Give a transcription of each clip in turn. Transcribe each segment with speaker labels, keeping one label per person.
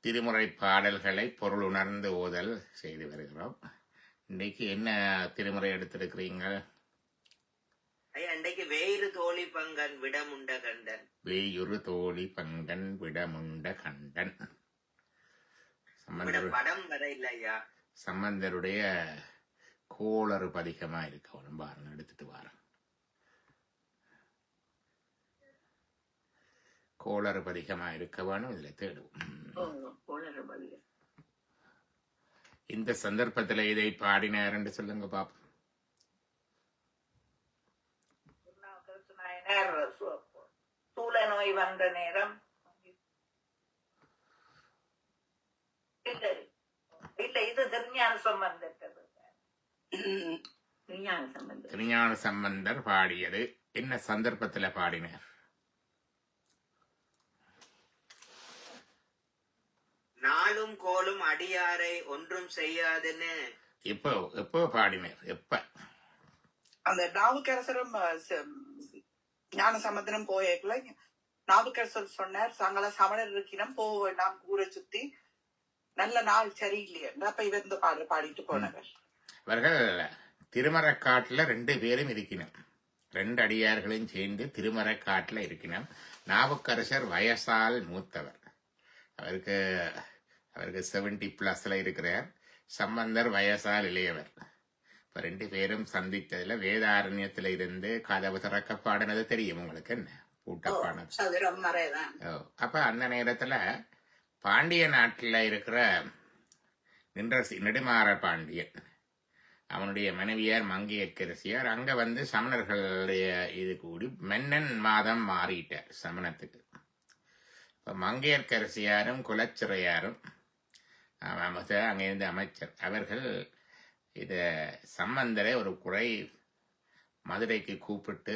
Speaker 1: திருமுறை பாடல்களை பொருள் உணர்ந்து ஓதல் செய்து வருகிறோம். இன்றைக்கு என்ன திருமுறை எடுத்திருக்கிறீங்க?
Speaker 2: அன்றைக்கு வேறு தோழி பங்கன் விடமுண்ட கண்டன்.
Speaker 1: வேயுறு தோழி பங்கன் விடமுண்ட கண்டன்.
Speaker 2: படம் வர இல்லையா?
Speaker 1: சம்பந்தருடைய கோளறு பதிகமா இருக்கணும் பாருங்க, எடுத்துட்டு வாரம். கோளறு பதிகமா இருக்க வேணும், இதுல தேடுவோம். இந்த சந்தர்ப்பத்துல இதை பாடினார் என்று சொல்லுங்க பாப்போம்.
Speaker 3: சூழ நோய் வந்த நேரம் இல்ல, இது திருஞான சம்பந்தர்.
Speaker 1: திருஞான சம்பந்தர் பாடியது. என்ன சந்தர்ப்பத்துல பாடினார்?
Speaker 2: நாளும் கோலும் அடியாரை ஒன்றும் செய்யாதுன்னு
Speaker 1: எப்போ பாடினார்? எப்ப?
Speaker 3: அந்த நாவுக்கரசரும் ஞான சம்பந்தனும் போயக்குள்ள நாவுக்கரசர் சொன்னார், சங்கல சமணர் இருக்கிறோம் போக வேண்டாம், ஊரை சுத்தி நல்ல நாள் சரியில்லையே. அப்ப இவர் இந்த பாடல் பாடிட்டு போனவர்.
Speaker 1: அவர்கள் திருமறைக்காட்டுல 2 பேரும் இருக்கணும், 2 அடியார்களையும் சேர்ந்து திருமறைக்காட்டுல இருக்கணும். நாவுக்கரசர் வயசால் மூத்தவர், அவருக்கு 70+ இருக்கிறார். சம்பந்தர் வயசால் இளையவர். இப்ப 2 பேரும் சந்தித்ததுல வேதாரண்யத்துல இருந்து கதவு திறக்க பாடினது தெரியும் உங்களுக்கு, என்ன பூட்டப்பானது. அப்ப அந்த நேரத்துல பாண்டிய நாட்டுல இருக்கிற நெடுமாற பாண்டியன், அவனுடைய மனைவியார் மங்கையர்க்கரசியார், அங்க வந்து சமணர்களுடைய இது கூடி மன்னன் மாதம் மாறிட்டார் சமணத்துக்கு. இப்ப மங்கையர்க்கரசியாரும் குலச்சிறையாரும் அங்கிருந்து அமைச்சர் அவர்கள் இத சம்பந்தரை ஒரு குறை மதுரைக்கு கூப்பிட்டு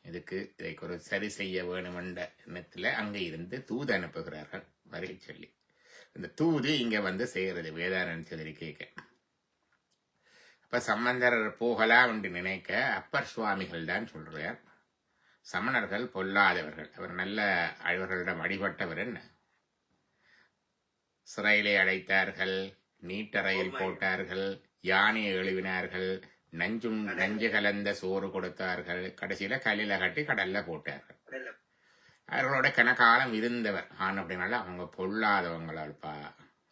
Speaker 1: இதை ஒரு சரி செய்ய வேணும் என்ற எண்ணத்துல அங்க இருந்து தூது அனுப்புகிறார்கள் வரை சொல்லி. இந்த தூது இங்க வந்து செய்கிறது வேதாரண்யத்தில் கேட்க. அப்ப சம்பந்தர் போகலாம் என்று நினைக்க அப்பர் சுவாமிகள் தான் சொல்றார், சமணர்கள் பொல்லாதவர்கள், அவர் நல்ல அவர்களிடம் அடிபட்டவர், என்ன சிறையிலே அடைத்தார்கள், நீட்டறையில் போட்டார்கள், யானையை எழுவினார்கள், நஞ்சு கலந்த சோறு கொடுத்தார்கள், கடைசியில கல்லில கட்டி கடல்ல போட்டார்கள். அவர்களோட கனகாலம் இருந்தவர் ஆன அப்படின்னால அவங்க பொல்லாதவங்களால்பா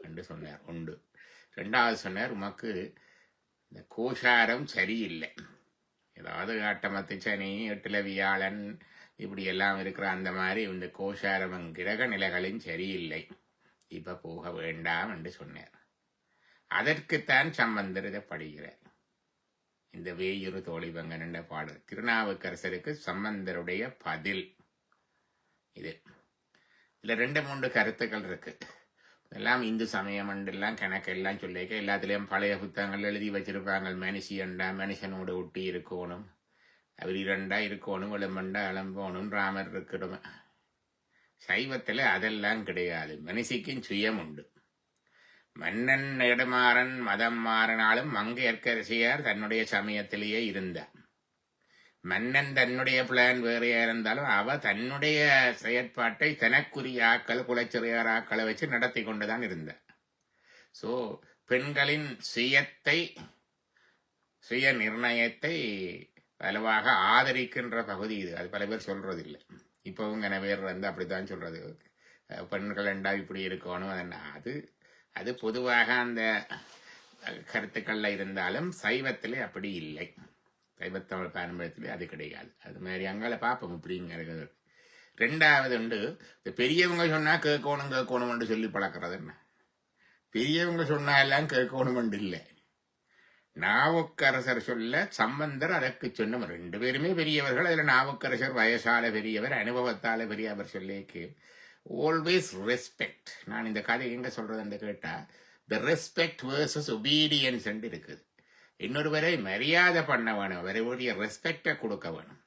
Speaker 1: என்று சொன்னார் உண்டு. 2வது சொன்னார், உமக்கு இந்த கோஷாரம் சரியில்லை, ஏதாவது ஆட்டமத்து சனி 8ல வியாழன் இப்படி எல்லாம் இருக்கிற அந்த மாதிரி இந்த கோஷாரம் கிரக நிலைகளும் சரியில்லை, இப்ப போக வேண்டாம் என்று சொன்னார். அதற்குத்தான் சம்பந்தர் இதை படுகிறார். இந்த வேயுறு தோழிபங்கன் என்ற பாடல் திருநாவுக்கரசருக்கு சம்பந்தருடைய பதில் இது. இதுல 2-3 கருத்துக்கள் இருக்கு. எல்லாம் இந்து சமயம் எல்லாம் கணக்கெல்லாம் சொல்லிக்க எல்லாத்திலையும் பழைய புத்தகங்கள் எழுதி வச்சிருப்பாங்க. மனுஷியண்டா மனுஷனோடு ஒட்டி இருக்கணும், அவர் 2 இருக்கணும், விளம்பண்டா இளம்போனும், ராமர் இருக்கணும். சைவத்துல அதெல்லாம் கிடையாது. மனுஷிக்கும் சுயம் உண்டு. மன்னன் நெடுமாறன் மதம் மாறினாலும் மங்கையர்க்கரசியார் தன்னுடைய சமயத்திலேயே இருந்தார். மன்னன் தன்னுடைய பிளான் வேறையா இருந்தாலும் அவ தன்னுடைய செயற்பாட்டை தனக்குரிய ஆக்கள் குலச்சிறையார் ஆக்களை வச்சு நடத்தி கொண்டுதான் இருந்தார். சோ பெண்களின் சுய நிர்ணயத்தை வலுவாக ஆதரிக்கின்ற பகுதி இது. அது பல பேர் சொல்றது இல்லை. இப்பவும் கன பேர் வந்து அப்படித்தான் சொல்றது, பெண்கள் ரெண்டா இப்படி இருக்கணும். அது பொதுவாக அந்த கருத்துக்கள்ல இருந்தாலும் சைவத்திலே அப்படி இல்லை. சைவத்தமிழ் பாரம்பரியத்திலே அது கிடையாது. அது மாதிரி அங்கால பார்ப்போம் இப்படிங்கிறது. 2வது உண்டு, பெரியவங்க சொன்னா கேட்கணும் சொல்லி பழக்கிறது. என்ன பெரியவங்க சொன்னா எல்லாம் கேட்கணும் இல்லை. நாவுக்கரசர் சொல்ல சம்பந்தர் அதற்கு சொன்ன 2 பேருமே பெரியவர்கள். அதுல நாவுக்கரசர் வயசால பெரியவர், அனுபவத்தால பெரியவர் சொல்லிக்கு ஆல்வேஸ் ரெஸ்பெக்ட். நான் இந்த கதை எங்க சொல்றது கேட்டா, த ரெஸ்பெக்ட் வேர்சஸ் ஒபீடியன்ஸ் என்று இருக்குது. இன்னொருவரை மரியாதை பண்ண வேணும், அவருடைய ரெஸ்பெக்டை கொடுக்க வேணும்.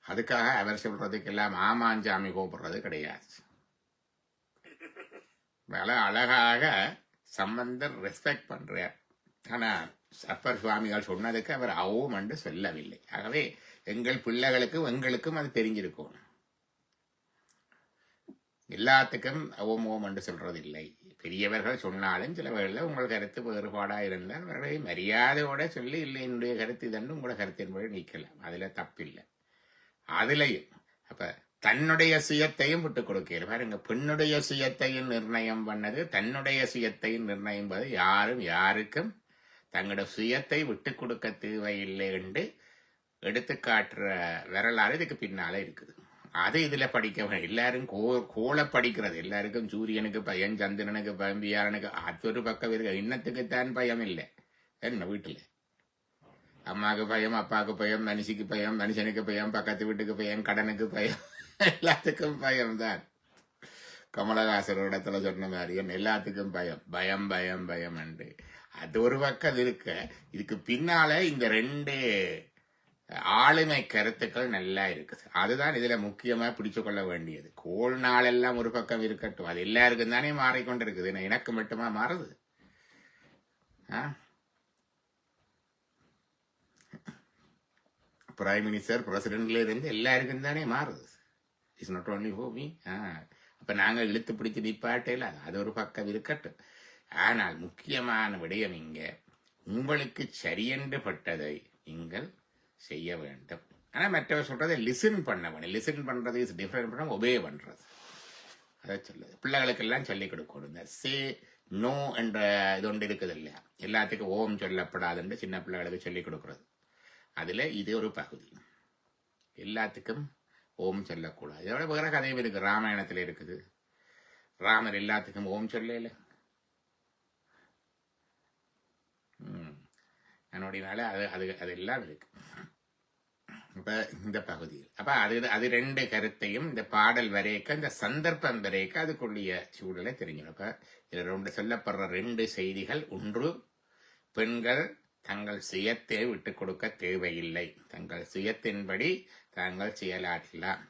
Speaker 1: அதுக்காக அவர் சொல்றதுக்கெல்லாம் ஆமாஞ்சாமி கூப்பிடுறது கிடையாது. அழகாக சம்பந்தர் ரெஸ்பெக்ட் பண்றார். ஆனா அப்பர் சுவாமிகள் சொன்னதுக்கு அவர் அவும் என்று சொல்லவில்லை. ஆகவே எங்கள் பிள்ளைகளுக்கும் எங்களுக்கும் அது தெரிஞ்சிருக்கும். எல்லாத்துக்கும் ஓம் ஓம் என்று சொல்றது இல்லை. பெரியவர்கள் சொன்னாலும் சில வேளையில் உங்கள் கருத்து வேறுபாடா இருந்தால் அவர்களை மரியாதையோட சொல்லி இல்லை என்னுடைய கருத்து இதன்று உங்களோட கருத்தின்படி நீக்கலாம். அதுல தப்பில்லை. அதுலயும் அப்ப தன்னுடைய சுயத்தையும் விட்டுக் கொடுக்கல. பாருங்க, பெண்ணுடைய சுயத்தையும் நிர்ணயம் பண்ணது, தன்னுடைய சுயத்தையும் நிர்ணயம் பண்ணது யாரும் யாருக்கும் தங்களோட சுயத்தை விட்டுக் கொடுக்க தேவையில்லை என்று எடுத்து காட்டுற வரலாறு இதுக்கு பின்னால இருக்குது. அது இதுல படிக்க எல்லாரும் கோளை படிக்கிறது. எல்லாருக்கும் சூரியனுக்கு பயம், சந்திரனுக்கு பயம், வியாரனுக்கு அது ஒரு பக்கம் இருக்கு. இன்னத்துக்குத்தான் பயம் இல்லை. என்ன வீட்டுல அம்மாவுக்கு பயம், அப்பாவுக்கு பயம், மனுஷிக்கு பயம், மனுஷனுக்கு பயம், பக்கத்து வீட்டுக்கு பயம், கடனுக்கு பயம், எல்லாத்துக்கும் பயம் தான். கமலஹாசர் இடத்துல சொன்ன மாதிரி எல்லாத்துக்கும் பயம், பயம் பயம் பயம் என்று. அது ஒரு பக்கம் இருக்க, இதுக்கு பின்னால இந்த ரெண்டு ஆளுமை கருத்துக்கள் நல்லா இருக்குது. அதுதான் இதுல முக்கியமா பிடிச்சு கொள்ள வேண்டியது. கோள் நாள் எல்லாம் ஒரு பக்கம் இருக்கட்டும், அது எல்லாருக்கும் தானே மாறிக்கொண்டு இருக்குது. எனக்கு மட்டுமா மாறுது? பிரைம் மினிஸ்டர் பிரசிடென்ட்ல இருந்து எல்லாருக்கும் தானே மாறுது. It's not only for me. அப்ப நாங்க இழுத்து பிடிச்சு நிப்பாட்டையில அது ஒரு பக்கம் இருக்கட்டும். ஆனால் முக்கியமான விடயம் இங்க, உங்களுக்கு சரியென்று பட்டதை நீங்கள் செய்ய வேண்டும். ஆனா மற்றவர் சொல்றதை லிசன் பண்ண வேணும். லிசன் பண்றது இஸ் டிஃபரெண்ட் பண்ண ஒபே பண்றது. அதை சொல்லுது. பிள்ளைகளுக்கெல்லாம் சொல்லிக் கொடுக்கணும். சே நோ என்ற இது ஒன்று இருக்குது இல்லையா, எல்லாத்துக்கும் ஓம் சொல்லப்படாதுன்னு சின்ன பிள்ளைகளுக்கு சொல்லிக் கொடுக்கறது. அதுல இது ஒரு பகுதி. எல்லாத்துக்கும் ஓம் சொல்லக்கூடாது. இதோட வேற கதையும் இருக்கு. ராமாயணத்துல இருக்குது. ராமர் எல்லாத்துக்கும் ஓம் சொல்லல. அதனால அது எல்லாம் இருக்கு. இப்ப இந்த பகுதியில் அப்ப அது ரெண்டு கருத்தையும் இந்த பாடல் வரைக்க, இந்த சந்தர்ப்பம் வரைக்க அதுக்குரிய சூழலை தெரிஞ்சிடும். அப்ப இதுல ரெண்டு சொல்லப்படுற ரெண்டு செய்திகள். ஒன்று, பெண்கள் தங்கள் சுயத்தை விட்டுக் கொடுக்க தேவையில்லை, தங்கள் சுயத்தின்படி தாங்கள் செயலாற்றலாம்.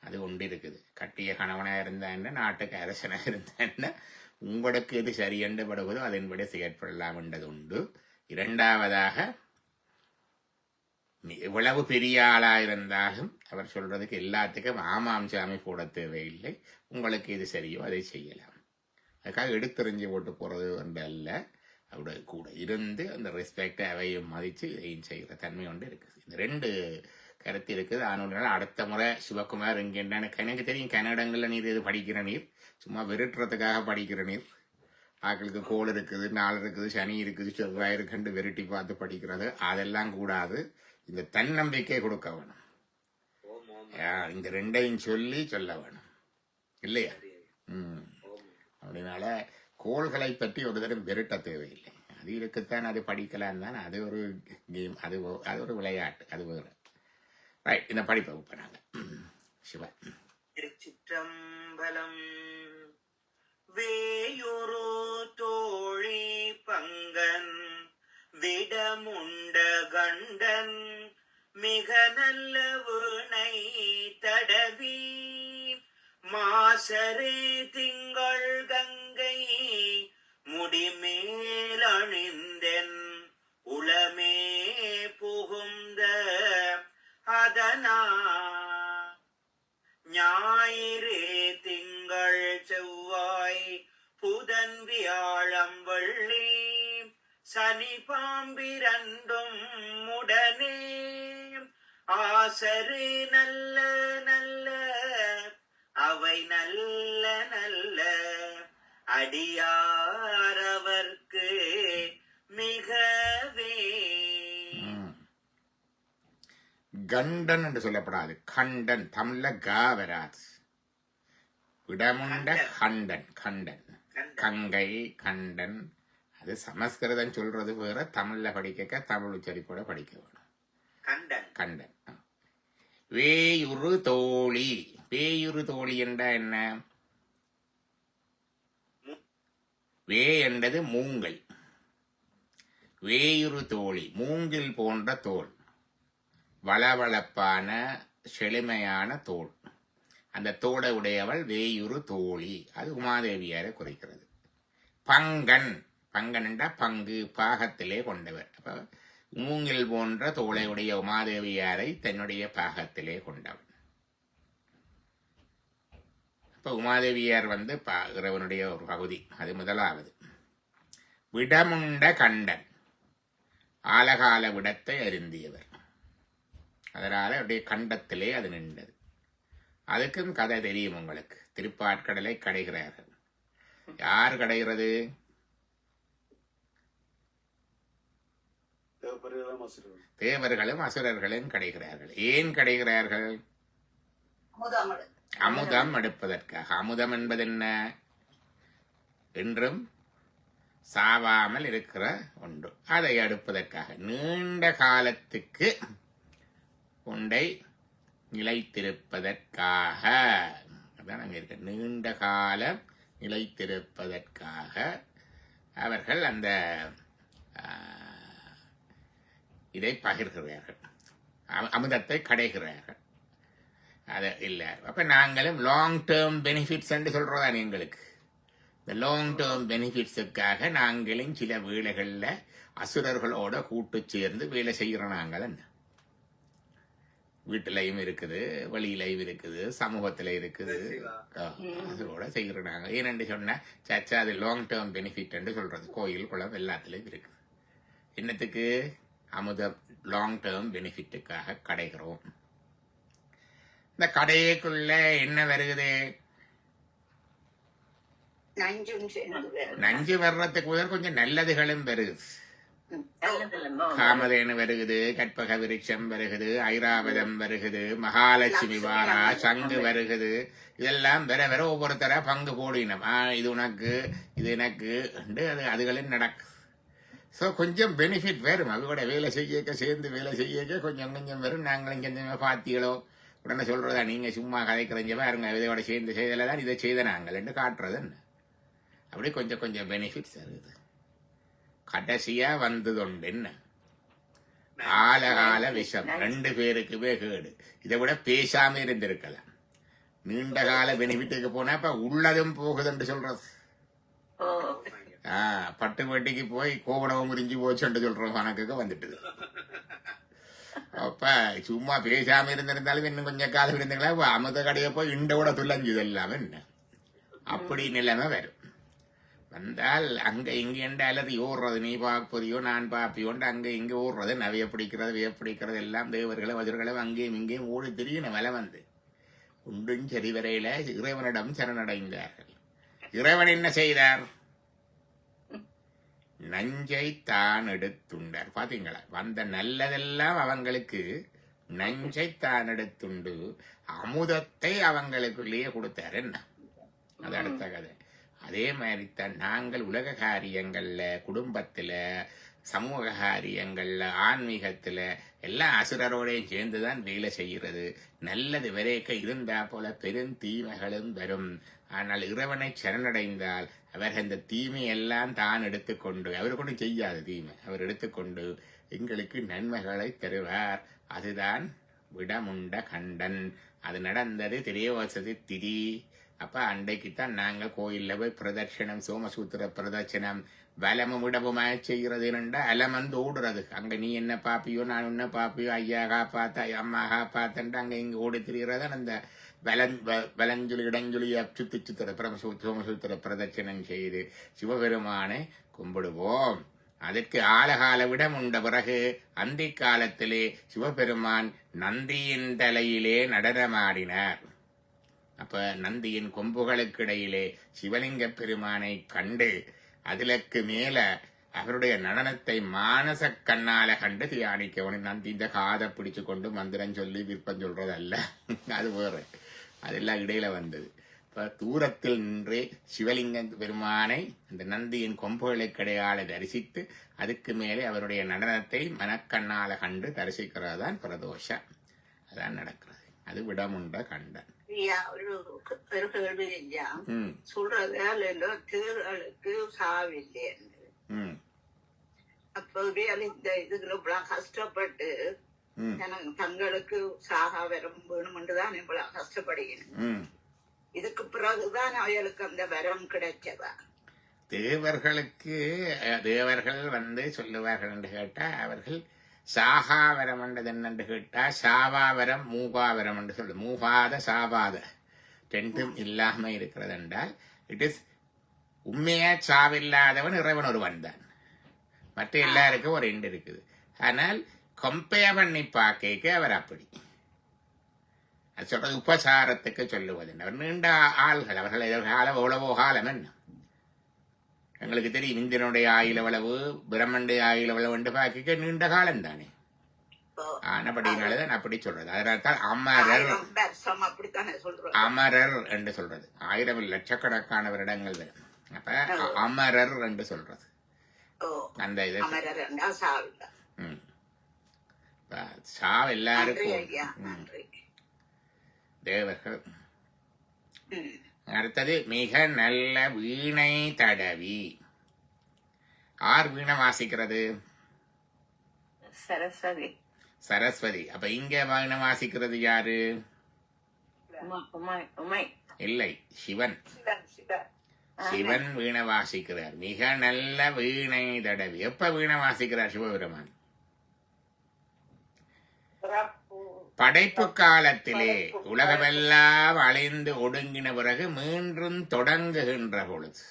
Speaker 1: அது ஒன்று இருக்குது. கட்டிய கணவனா இருந்தா என்ன, நாட்டுக்கு அரசனா இருந்தா என்ன, உங்களுக்கு எது சரியென்று படுவதோ அதன்படி செயற்படலாம் என்றது உண்டு. இரண்டாவதாக, எவ்வளவு பெரிய ஆளா இருந்தாலும் அவர் சொல்றதுக்கு எல்லாத்துக்கும் ஆமாம் சாமி போட தேவையில்லை, உங்களுக்கு எது சரியோ அதை செய்யலாம். அதுக்காக எடுத்தெறிஞ்சு போட்டு போறது என்று அல்ல, அவருடைய கூட இருந்து அந்த ரெஸ்பெக்டை அவையும் மதிச்சு இதையும் செய்கிற தன்மை ஒன்று இருக்குது. இந்த ரெண்டு கருத்து இருக்குது. ஆனால் அடுத்த முறை சிவகுமார் இங்கே எனக்கு தெரியும், கன்னடங்கள்ல நீர் இது படிக்கிற நீர் சும்மா வெறுட்டுறதுக்காக படிக்கிற நீர். ஆக்களுக்கு கோள் இருக்குது, நாள் இருக்குது, சனி இருக்குது, செவ்வாய் இருக்குன்னு வெரைட்டி பார்த்து படிக்கிறது அதெல்லாம் கூடாது. இந்த தன்னம்பிக்கை கொடுக்க வேணும். இந்த ரெண்டையும் சொல்ல வேணும் இல்லையா? அப்படின்னால கோள்களை பற்றி ஒரு தரம் வெறுட்ட தேவையில்லை. அது இருக்குத்தான், அது படிக்கலாம் தான். அது ஒரு கேம், அது ஒரு விளையாட்டு, அது வேறு. ரைட், இந்த படிப்பை ஒப்பினாங்க. சிவா
Speaker 2: திருச்சிற்றம்பலம். வேயுரு தோழி பங்கன் விடமுண்ட கண்டன் மிக நல்ல வீணை தடவி மாசரே திங்கள் கங்கை முடிமேல் அணிந்தென் உளமே புகுந்த அதனா ஞாயிறே திங்கள் செவ்வாய் புதன் வியாழம் வெள்ளி சனி பாம்பிரண்டும் உடனே ஆசரு நல்ல நல்ல அவை நல்ல நல்ல அடியாரவர்க்கு மிகவே.
Speaker 1: கண்டன் என்று சொல்லப்படாது, கண்டன். தமிழ்ல கா வராது. விடமுண்ட கண்டன், கண்டன், கங்கை கண்டன். அது சமஸ்கிருதம் சொல்றது வேற, தமிழ்ல படிக்க தமிழ் உச்சரிப்போட படிக்க வேணும்.
Speaker 2: கண்டன்
Speaker 1: கண்டன். வேயுரு தோழி. வேயுரு தோழி என்றா என்ன? வே என்றது மூங்கல். வேயுரு தோழி மூங்கில் போன்ற தோல், வளவளப்பான செழுமையான தோல். அந்த தோளை உடையவள் வேயுரு தோழி. அது உமாதேவியாரை குறிக்கிறது. பங்கன், பங்கன் என்றா பங்கு, பாகத்திலே கொண்டவர். அப்ப மூங்கில் போன்ற தோளை உடைய உமாதேவியாரை தன்னுடைய பாகத்திலே கொண்டவன். இப்போ உமாதேவியார் வந்து இறைவனுடைய ஒரு பகுதி. அது முதலாவது. விடமுண்ட கண்டன், ஆலகால விடத்தை அருந்தியவர். அதனால அப்படியே கண்டத்திலே அது நின்றது. அதுக்கும் கதை தெரியும் உங்களுக்கு. திருப்பாற்கடலை கடைகிறார்கள். யார் கடைகிறது? தேவர்களும் அசுரர்களும் கடைகிறார்கள். ஏன் கடைகிறார்கள்? அமுதம் எடுப்பதற்காக. அமுதம் என்பது என்ன? என்றும் சாவாமல் இருக்கிற ஒன்று. அதை அடுப்பதற்காக நீண்ட காலத்துக்கு உண்டை நிலைத்திருப்பதற்காக. அதான் அங்கே இருக்க. நீண்ட காலம் நிலைத்திருப்பதற்காக அவர்கள் அந்த இதை பகிர்கிறார்கள், அமுதத்தை கடைகிறார்கள். அது இல்லை. அப்போ நாங்களும் லாங் டேர்ம் பெனிஃபிட்ஸ் என்று சொல்கிறதா எங்களுக்கு. இந்த லாங் டேர்ம் பெனிஃபிட்ஸுக்காக நாங்களும் சில வேலைகளில் அசுரர்களோட கூட்டு சேர்ந்து வேலை செய்கிறோம். நாங்கள் என்ன வீட்டிலையும் இருக்குது, வெளியிலையும் இருக்குது, சமூகத்தில் இருக்குது, அதோட செய்கிறோம் நாங்கள். ஏனென்று சொன்னால் சச்சா அது லாங் டேர்ம் பெனிஃபிட் என்று சொல்கிறது. கோயில் குளம் எல்லாத்துலேயும் இருக்குது. என்னத்துக்கு? அமுதம் லாங் டேர்ம் பெனிஃபிட்டுக்காக கடைகிறோம். இந்த கடைக்குள்ள என்ன வருகுது? நஞ்சு வர்றதுக்கு முதல் கொஞ்சம் நல்லதுகளும் வருகுது. காமதேனு வருகுது, கற்பக விருட்சம் வருகுது, ஐராவதம் வருகுது, மகாலட்சுமி வாரா, சங்கு வருகுது. இதெல்லாம் வர வர ஒவ்வொருத்தரா பங்கு போடினோம். இது உனக்கு, இது எனக்கு, அது அதுகளும் நடக்குது. ஸோ கொஞ்சம் பெனிஃபிட் வரும். அதோட வேலை செய்யக்க, சேர்ந்து வேலை செய்யக்க கொஞ்சம் கொஞ்சம் வரும். நாங்களும் கொஞ்சமாக பார்த்தீங்களோ உடனே சொல்றதா, நீங்க சும்மா கதைக்கிறீங்க பாருங்க, இதோட சேர்ந்து செய்தல தான் இதை செய்த நாங்கள் என்று காட்டுறது என்ன. அப்படி கொஞ்சம் கொஞ்சம் பெனிஃபிட்ஸ் இருக்குது. கடைசியா வந்ததுண்டு என்ன? ஆலகால விஷம். 2 பேருக்குமே கேடு. இதை விட பேசாம இருந்திருக்கலாம். நீண்ட கால பெனிஃபிட்டுக்கு போனா இப்ப உள்ளதும் போகுதுன்னு சொல்றது. பட்டு வட்டிக்கு போய் கோவணம் முறிஞ்சு போச்சுன்னு சொல்றோம். கணக்குக்கு வந்துட்டுது. அப்ப சும்மா பேசாம இருந்திருந்தாலும் இன்னும் கொஞ்சம் காலம் இருந்தீங்களா அமுத கடையை போய் இண்டோட துள்ளஞ்சுது எல்லாமே என்ன. அப்படி நிலைமை வரும். வந்தால் அங்க இங்க என்றால் ஓடுறது, நீ பார்ப்பதையோ நான் பார்ப்பியோண்டு அங்க இங்க ஓடுறது, நவைய பிடிக்கிறது எல்லாம் தேவர்களும் வஜர்களும் அங்கேயும் இங்கேயும் ஓடி திரியின வலை வந்து உண்டும் சரிவரையில இறைவனிடம் சரணடைந்தார்கள். இறைவன் என்ன செய்தார்? நஞ்சை தான் எடுத்துண்டார். பாத்தீங்களா? வந்த நல்லதெல்லாம் அவங்களுக்கு நஞ்சை தான் எடுத்துண்டு அமுதத்தை அவங்களுக்குள்ளேயே கொடுத்தார். என்ன அது அடுத்த கதை. அதே மாதிரித்தான் நாங்கள் உலக காரியங்கள்ல, குடும்பத்துல, சமூக காரியங்கள்ல, ஆன்மீகத்துல எல்லாம் அசுரரோடையும் சேர்ந்துதான் வேலை செய்கிறது. நல்லது வரைக்க இருந்தா போல பெருந்தீமைகளும் வரும். ஆனால் இறைவனை சரணடைந்தால் அவர் அந்த தீமையெல்லாம் தான் எடுத்துக்கொண்டு, அவர் கொண்டு செய்யாத தீமை அவர் எடுத்துக்கொண்டு எங்களுக்கு நன்மைகளை தருவார். அதுதான் விடமுண்ட கண்டன். அது நடந்தது திரையோசதி திரி. அப்ப அன்றைக்குத்தான் நாங்கள் கோயில்ல போய் பிரதட்சணம், சோமசூத்திர பிரதட்சணம் வலமும் இடமுமாய் செய்கிறது. என்னண்டா அலமந்து ஓடுறது. அங்க நீ என்ன பாப்பியோ, நான் என்ன பாப்பியோ, ஐயா காப்பாத்த, அம்மா காப்பாத்தன்ட்டு அங்க இங்க ஓடி திரிகிறத அந்த வலஞ்சுளி இடஞ்சுளிய சுத்தி சுத்திர சோமசூத்திர பிரதட்சணம் செய்து சிவபெருமானை கும்பிடுவோம். அதற்கு ஆலகால விடம் உண்ட பிறகு அந்தி காலத்திலே சிவபெருமான் நந்தியின் தலையிலே நடனமாடினார். அப்ப நந்தியின் கொம்புகளுக்கு இடையிலே சிவலிங்க பெருமானை கண்டு அதிலக்கு மேல அவருடைய நடனத்தை மானச கண்ணால கண்டு தியானிக்கவனும். நந்தி இந்த காதை பிடிச்சு கொண்டு மந்திரம் சொல்லி விற்பம் சொல்றதல்ல, அது வேற. அதெல்லாம் இடையில வந்தது. இப்ப தூரத்தில் நின்று சிவலிங்க பெருமானை அந்த நந்தியின் கொம்புகளுக்கு இடையால தரிசித்து அதுக்கு மேலே அவருடைய நடனத்தை மனக்கண்ணால கண்டு தரிசிக்கிறதான் பிரதோஷம். அதான் நடக்கிறது. அது விடமுண்ட கண்டன்.
Speaker 4: ஒரு கேள்வி இல்லையா சொல்றது தேர்களுக்கு சாவில்லை. அப்ப இந்த இதுல கஷ்டப்பட்டு தங்களுக்கு சாகா வரம் வேணும்ன்றுதான் இவ்வளவு கஷ்டப்படுகிறேன். இதுக்கு பிறகுதான் அவர்களுக்கு அந்த வரம் கிடைச்சதா?
Speaker 1: தேவர்களுக்கு தேவர்கள் சொல்லுவார்கள் என்று கேட்டா அவர்கள் சாகாவரம் என்றது என்னென்று கேட்டா சாவாவரம் மூகாவரம் என்று சொல்லு. மூகாத சாவாத ரெண்டும் இல்லாம இருக்கிறது என்றால் இட் இஸ் உண்மையா சாவில்லாதவன் இறைவன் ஒருவன் தான். மற்ற எல்லாருக்கும் ஒரு எண்டு இருக்குது. ஆனால் கம்பேர் பண்ணி பார்க்க அவர் அப்படி அது சொல்றது உபசாரத்துக்கு சொல்லுவது. அவர் நீண்ட ஆள்கள், அவர்கள் எதிர்கால எவ்வளவோ காலம் என்ன எங்களுக்கு தெரியும். இந்திரனுடைய ஆயுள் எவ்வளவு, பிரம்மனுடைய ஆயுள் எவ்வளவு என்று பார்க்க நீண்ட காலம் தானே. ஆனபடினாலதான் அப்படி சொல்றது. அதனால்தான் அமரர்
Speaker 4: அப்படித்தானே சொல்றோம்.
Speaker 1: அமரர் என்று சொல்றது. 1000 லட்சக்கணக்கான வருடங்கள் வரும். அப்ப அமரர் என்று சொல்றது அந்த இது. சாவ் எல்லாருக்கும் தேவர்கள். அடுத்தது மிக நல்ல வீணை தடவி. ஆர் வீணை வாசிக்கிறது?
Speaker 5: சரஸ்வதி.
Speaker 1: சரஸ்வதி. அப்ப இங்க வீணை வாசிக்கிறது யாரு? இல்லை, சிவன். சிவன் வீணை வாசிக்கிறார். மிக நல்ல வீணை தடவி. எப்ப வீணை வாசிக்கிறார் சிவபெருமான்? படைப்பு காலத்திலே உலகமெல்லாம் அழிந்து ஒடுங்கின பிறகு மீண்டும் தொடங்குகின்ற பொழுது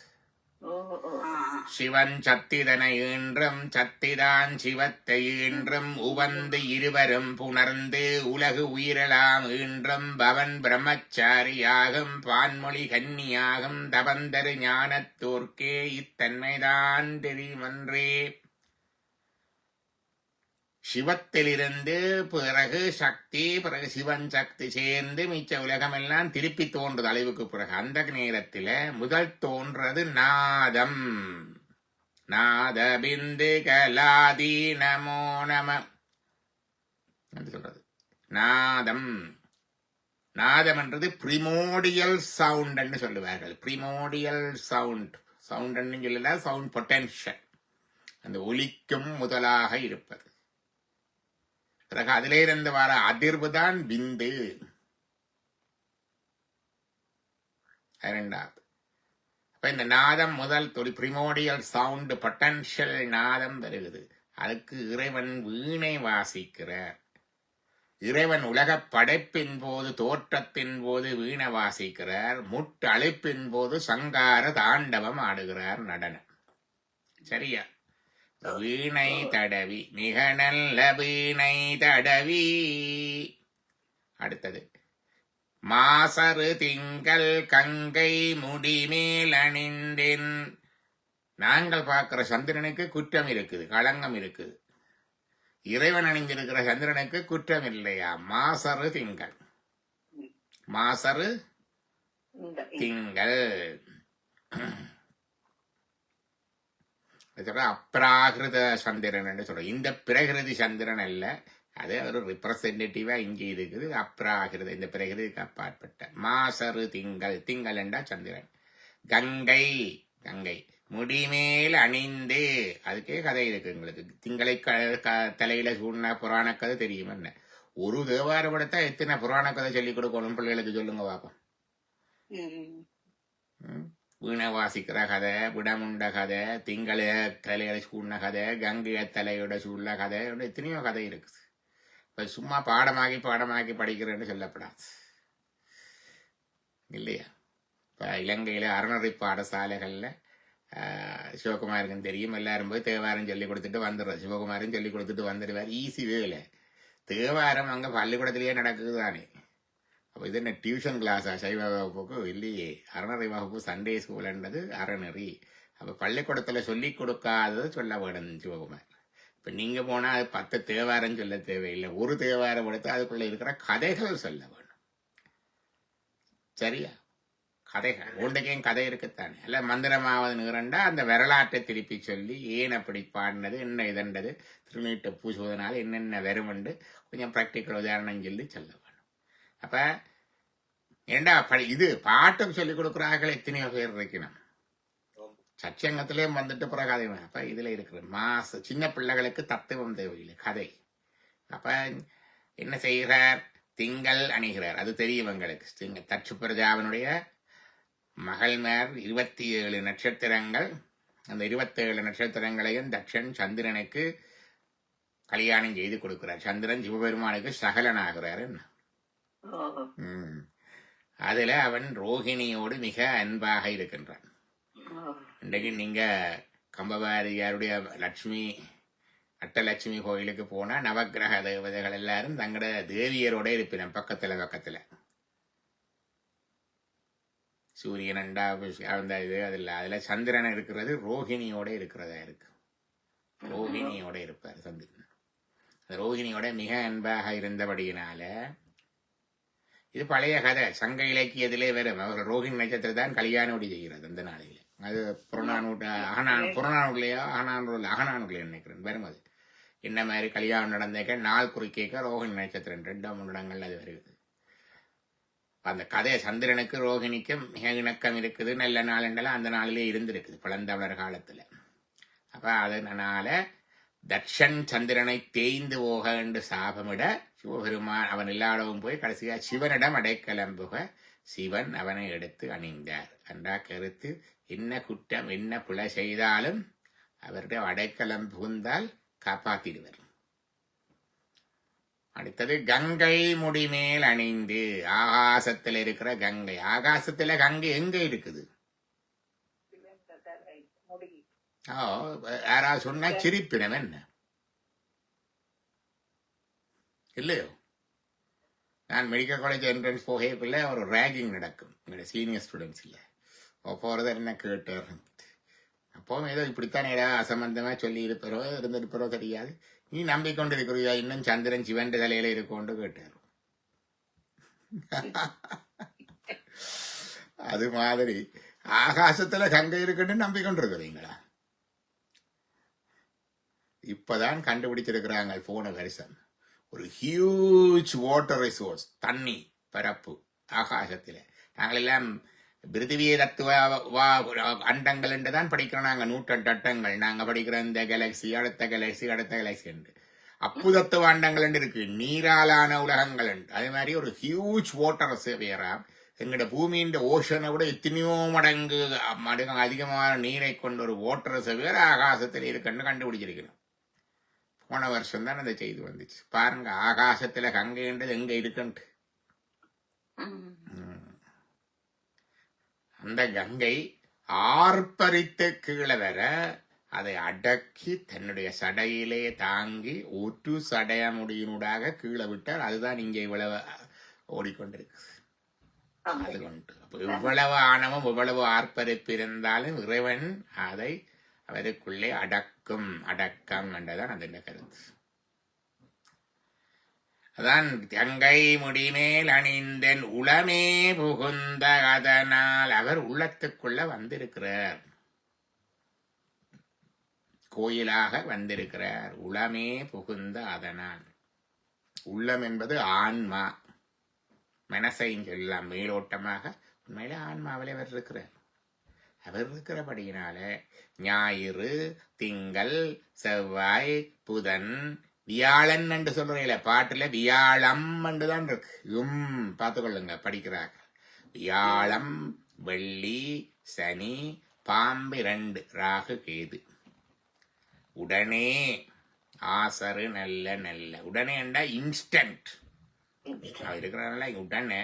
Speaker 1: சிவன் சத்திதனை ஈன்றும் சத்திதான் சிவத்தை ஈன்றும் உவந்து இருவரும் புணர்ந்து உலகு உயிரலாம் ஈன்றும் பவன் பிரம்மச்சாரியாகும் பான்மொழி கன்னியாகும் தபந்தரு ஞானத்தோர்க்கே இத்தன்மைதான் தெரியுமன்றே. சிவத்திலிருந்து பிறகு சக்தி, பிறகு சிவன் சக்தி சேர்ந்து மிச்ச உலகமெல்லாம் திருப்பி தோன்றுது அழிவுக்கு பிறகு. அந்த நேரத்தில் முதல் தோன்றது நாதம். நாத பிந்து கலாதி நமோ நம சொல்றது நாதம். நாதம் என்றது பிரிமோடியல் சவுண்ட் சொல்லுவார்கள். Primordial sound. சவுண்ட் சொல்லல, சவுண்ட் பொட்டன்ஷியல், அந்த ஒலிக்கும் முதலாக இருப்பது. பிறகு அதிலே இருந்து வர அதிர்வு தான் பிந்து. இரண்டாவது. அப்ப இந்த நாதம் முதல் பிரிமோடியல் சவுண்ட் பொட்டன்ஷியல் நாதம் வருகிறது. அதுக்கு இறைவன் வீணை வாசிக்கிறார். இறைவன் உலக படைப்பின் போது, தோற்றத்தின் போது வீணை வாசிக்கிறார். முட்டு அழைப்பின் போது சங்கார தாண்டவம் ஆடுகிறார், நடனம். சரியா? வீணை தடவி. மிக நல்ல வீணை தடவி. அடுத்தது மாசரு திங்கள் கங்கை முடிமேல் அணிந்தேன். நாங்கள் பார்க்கிற சந்திரனுக்கு குற்றம் இருக்குது, களங்கம் இருக்குது. இறைவன் அணிந்திருக்கிற சந்திரனுக்கு குற்றம் இல்லையா? மாசரு திங்கள். மாசரு திங்கள் அப்ராகிருத சந்திரன் என்று சொல்ற. இந்த பிரகிருதி சந்திரன் அல்ல, அது ஒரு ரிப்ரசன்டேட்டிவா இங்கே இருக்குது. அப்ராகிருத, இந்த பிரகிருதிக்கு அப்பாற்பட்ட. மாசரு திங்கள். திங்கள் என்றா சந்திரன். கங்கை. கங்கை முடிமேல் அணிந்து. அதுக்கே கதை இருக்கு உங்களுக்கு. திங்களை தலையில சூழ்னா புராண கதை தெரியும் என்ன? ஒரு தேவாரம் படுத்தா எத்தனை புராண கதை சொல்லிக் கொடுக்கணும் பிள்ளைகளுக்கு? சொல்லுங்க பாப்போம். வீணை வாசிக்கிற கதை, விடமுண்ட கதை, திங்களை தலையில சூழ்ன கதை, கங்கைய தலையோட சூழ்ன கதை, எத்தனையோ கதை இருக்குது. இப்ப சும்மா பாடமாக்கி படிக்கிறேன்னு சொல்லப்படாது இல்லையா? இப்ப இலங்கையில அறநெறி பாடசாலைகள்ல சிவகுமாருக்குன்னு தெரியும், எல்லாரும் போய் தேவாரம் சொல்லி கொடுத்துட்டு வந்துடுறது. சிவகுமாரும் சொல்லி கொடுத்துட்டு வந்துடுவார். ஈஸி வேலை. தேவாரம் அங்க பள்ளிக்கூடத்திலேயே நடக்குது தானே. அப்போ இது என்ன டியூஷன் கிளாஸா? சைவ வகுப்புக்கு இல்லையே. அறநெறி வகுப்பு, சண்டே ஸ்கூல்ன்றது அறநெறி. அப்போ பள்ளிக்கூடத்தில் சொல்லி கொடுக்காதது சொல்ல வேணும் சிவகுமார். இப்போ நீங்கள் போனால் அது 10 தேவாரம் சொல்ல தேவையில்லை. ஒரு தேவாரம் எடுத்து அதுக்குள்ளே இருக்கிற கதைகள் சொல்ல வேணும். சரியா? கதைகள் ஒன்றைக்கும் கதை இருக்குத்தானே. இல்லை மந்திரமாவது நிகரண்டா அந்த வரலாற்றை திருப்பி சொல்லி ஏன் அப்படி பாடினது, என்ன இதண்டது, திருநீட்டை பூசுவதனால என்னென்ன வருமெண்டு கொஞ்சம் ப்ராக்டிக்கல் உதாரணம் சொல்லி சொல்ல வேணும். அப்ப ஏண்டா இது பாட்டும் சொல்லிக் கொடுக்குறார்கள் எத்தனையோ பேர் இருக்கணும். சச்சங்கத்திலேயும் வந்துட்டு பிற கதை. அப்ப இதுல இருக்கிற சின்ன பிள்ளைகளுக்கு தத்துவம் தேவையில்லை, கதை. அப்ப என்ன செய்கிறார்? திங்கள் அணிகிறார். அது தெரியும் எங்களுக்கு. தட்சு பிரஜாவனுடைய மகள்மார் 27 நட்சத்திரங்கள். அந்த 27 நட்சத்திரங்களையும் தட்சன் சந்திரனுக்கு கல்யாணம் செய்து கொடுக்கிறார். சந்திரன் சிவபெருமானுக்கு சகலனாகிறார். என்ன அதுல அவன் ரோகிணியோடு மிக அன்பாக இருக்கின்றான். இன்றைக்கு நீங்க கம்பபாரதியாருடைய லட்சுமி அட்டலட்சுமி கோயிலுக்கு போனா நவக்கிரக தேவதைகள் எல்லாரும் தங்களோட தேவியரோட இருப்பினம் பக்கத்துல சூரியன் அண்டா அந்த இது அதுல சந்திரன் இருக்கிறது ரோகிணியோட இருக்கிறதா இருக்கு. ரோகிணியோட இருப்பார் சந்திரன். ரோகிணியோட மிக அன்பாக இருந்தபடியினால இது பழைய கதை, சங்க இலக்கியத்திலே வரும். அவர் ரோகிணி நட்சத்திரம் தான் கல்யாணோடி செய்கிறது அந்த நாளையில. அது அகநானூர்ல நினைக்கிறேன் வரும். அது என்ன மாதிரி கல்யாணம் நடந்தேக்க நாள் குறிக்க ரோகிணி நட்சத்திரம் 2 இடங்கள்ல அது வருகிறது. அந்த கதை சந்திரனுக்கு ரோகிணிக்கும் மிக இணக்கம் இருக்குது, நல்ல நாள் என்றெல்லாம் அந்த நாளிலே இருந்திருக்குது பழந்தமிழர் காலத்துல. அப்ப அதனால தட்சன் சந்திரனை தேய்ந்து போக என்று சாபமிட சிவபெருமான் அவன் இல்லாடவும் போய் கடைசியா சிவனிடம் அடைக்கலம்புக சிவன் அவனை எடுத்து அணிந்தார் என்றா கருத்து. என்ன குற்றம் என்ன பிழை செய்தாலும் அவருடைய அடைக்கலம் புகுந்தால் காப்பாத்திடுவர். அடுத்தது கங்கை முடிமேல் அணிந்து, ஆகாசத்துல இருக்கிற கங்கை. ஆகாசத்துல கங்கை எங்க இருக்குது? யாராவது சொன்னா சிரிப்பினம் என்ன இல்லையோ? நான் மெடிக்கல் காலேஜ் என்ட்ரன்ஸ் போகக்குள்ள ஒரு ரேகிங் நடக்கும் எங்களுடைய சீனியர் ஸ்டூடெண்ட்ஸ் இல்லை போறது என்ன கேட்டார். அப்போவும் ஏதோ இப்படித்தான் ஏதாவது அசம்பந்தமா சொல்லி இருந்திருப்பரோ தெரியாது. நீ நம்பிக்கொண்டு இருக்கிறியா இன்னும் சந்திரன் சிவன் தலையில இருக்கோண்டு கேட்டார். அது மாதிரி ஆகாசத்துல கங்கை இருக்குன்னு நம்பிக்கொண்டு இருக்கிறீங்களா? இப்பதான் கண்டுபிடிச்சிருக்கிறாங்க போன வருஷம் ஒரு ஹியூஜ் வாட்டர் ரிசோர்ஸ், தண்ணி பரப்பு ஆகாசத்துல. நாங்கள் எல்லாம் பிருத்திவிய தத்துவ அண்டங்கள் என்று தான் படிக்கிறோம். நாங்க 108 அட்டங்கள் நாங்க படிக்கிறோம். இந்த கேலக்சி அடுத்த கேலக்சி அடுத்த கேலக்சி என்று அப்புதத்துவ அண்டங்கள் என்று இருக்கு, நீராலான உலகங்கள் என்று. அதே மாதிரி ஒரு ஹியூஜ் வாட்டர் சேவையரா எங்கட பூமியின் ஓஷனை விட எத்தனையோ மடங்கு அதிகமான நீரை கொண்ட ஒரு வாட்டர் சேவையர் ஆகாசத்தில் இருக்குன்னு கண்டுபிடிச்சிருக்கணும். போன வருஷம் தான் அந்த செய்தி வந்துச்சு. பாருங்க ஆகாசத்துல கங்கைன்றது எங்க இருக்குன்ட்டு. அந்த கங்கை ஆர்ப்பரித்து கீழே வர அதை அடக்கி தன்னுடைய சடையிலே தாங்கி ஒரு சடைய முடியினூடாக கீழே விட்டார். அதுதான் இங்க இவ்வளவு ஓடிக்கொண்டிருக்கு. அது கொண்டு இவ்வளவு ஆணவம் இவ்வளவு ஆர்ப்பரிப்பு இருந்தாலும் இறைவன் அதை அவருக்குள்ளே அடக்கம் என்றதான் அந்த கருத்து. அதான் கங்கை முடிமேல் அணிந்தன் உளமே புகுந்த அதனால் அவர் உள்ளத்துக்குள்ள வந்திருக்கிறார், கோயிலாக வந்திருக்கிறார். உளமே புகுந்த அதனால். உள்ளம் என்பது ஆன்மா, மனசையும் சொல்லலாம் மேலோட்டமாக. உண்மையில ஆன்மாவிலே அவர் இருக்கிறார். அவர் இருக்கிறபடியினால ஞாயிறு திங்கள் செவ்வாய் புதன் வியாழன் என்று சொல்றீங்கள பாட்டுல வியாழம் என்றுதான் இருக்கு. பார்த்துக்கொள்ளுங்க படிக்கிறாங்க. வியாழம் வெள்ளி சனி பாம்பு 2 ராகு கேது. உடனே ஆசரு நல்ல உடனே என்றா இன்ஸ்டன்ட் இருக்கிறனால உடனே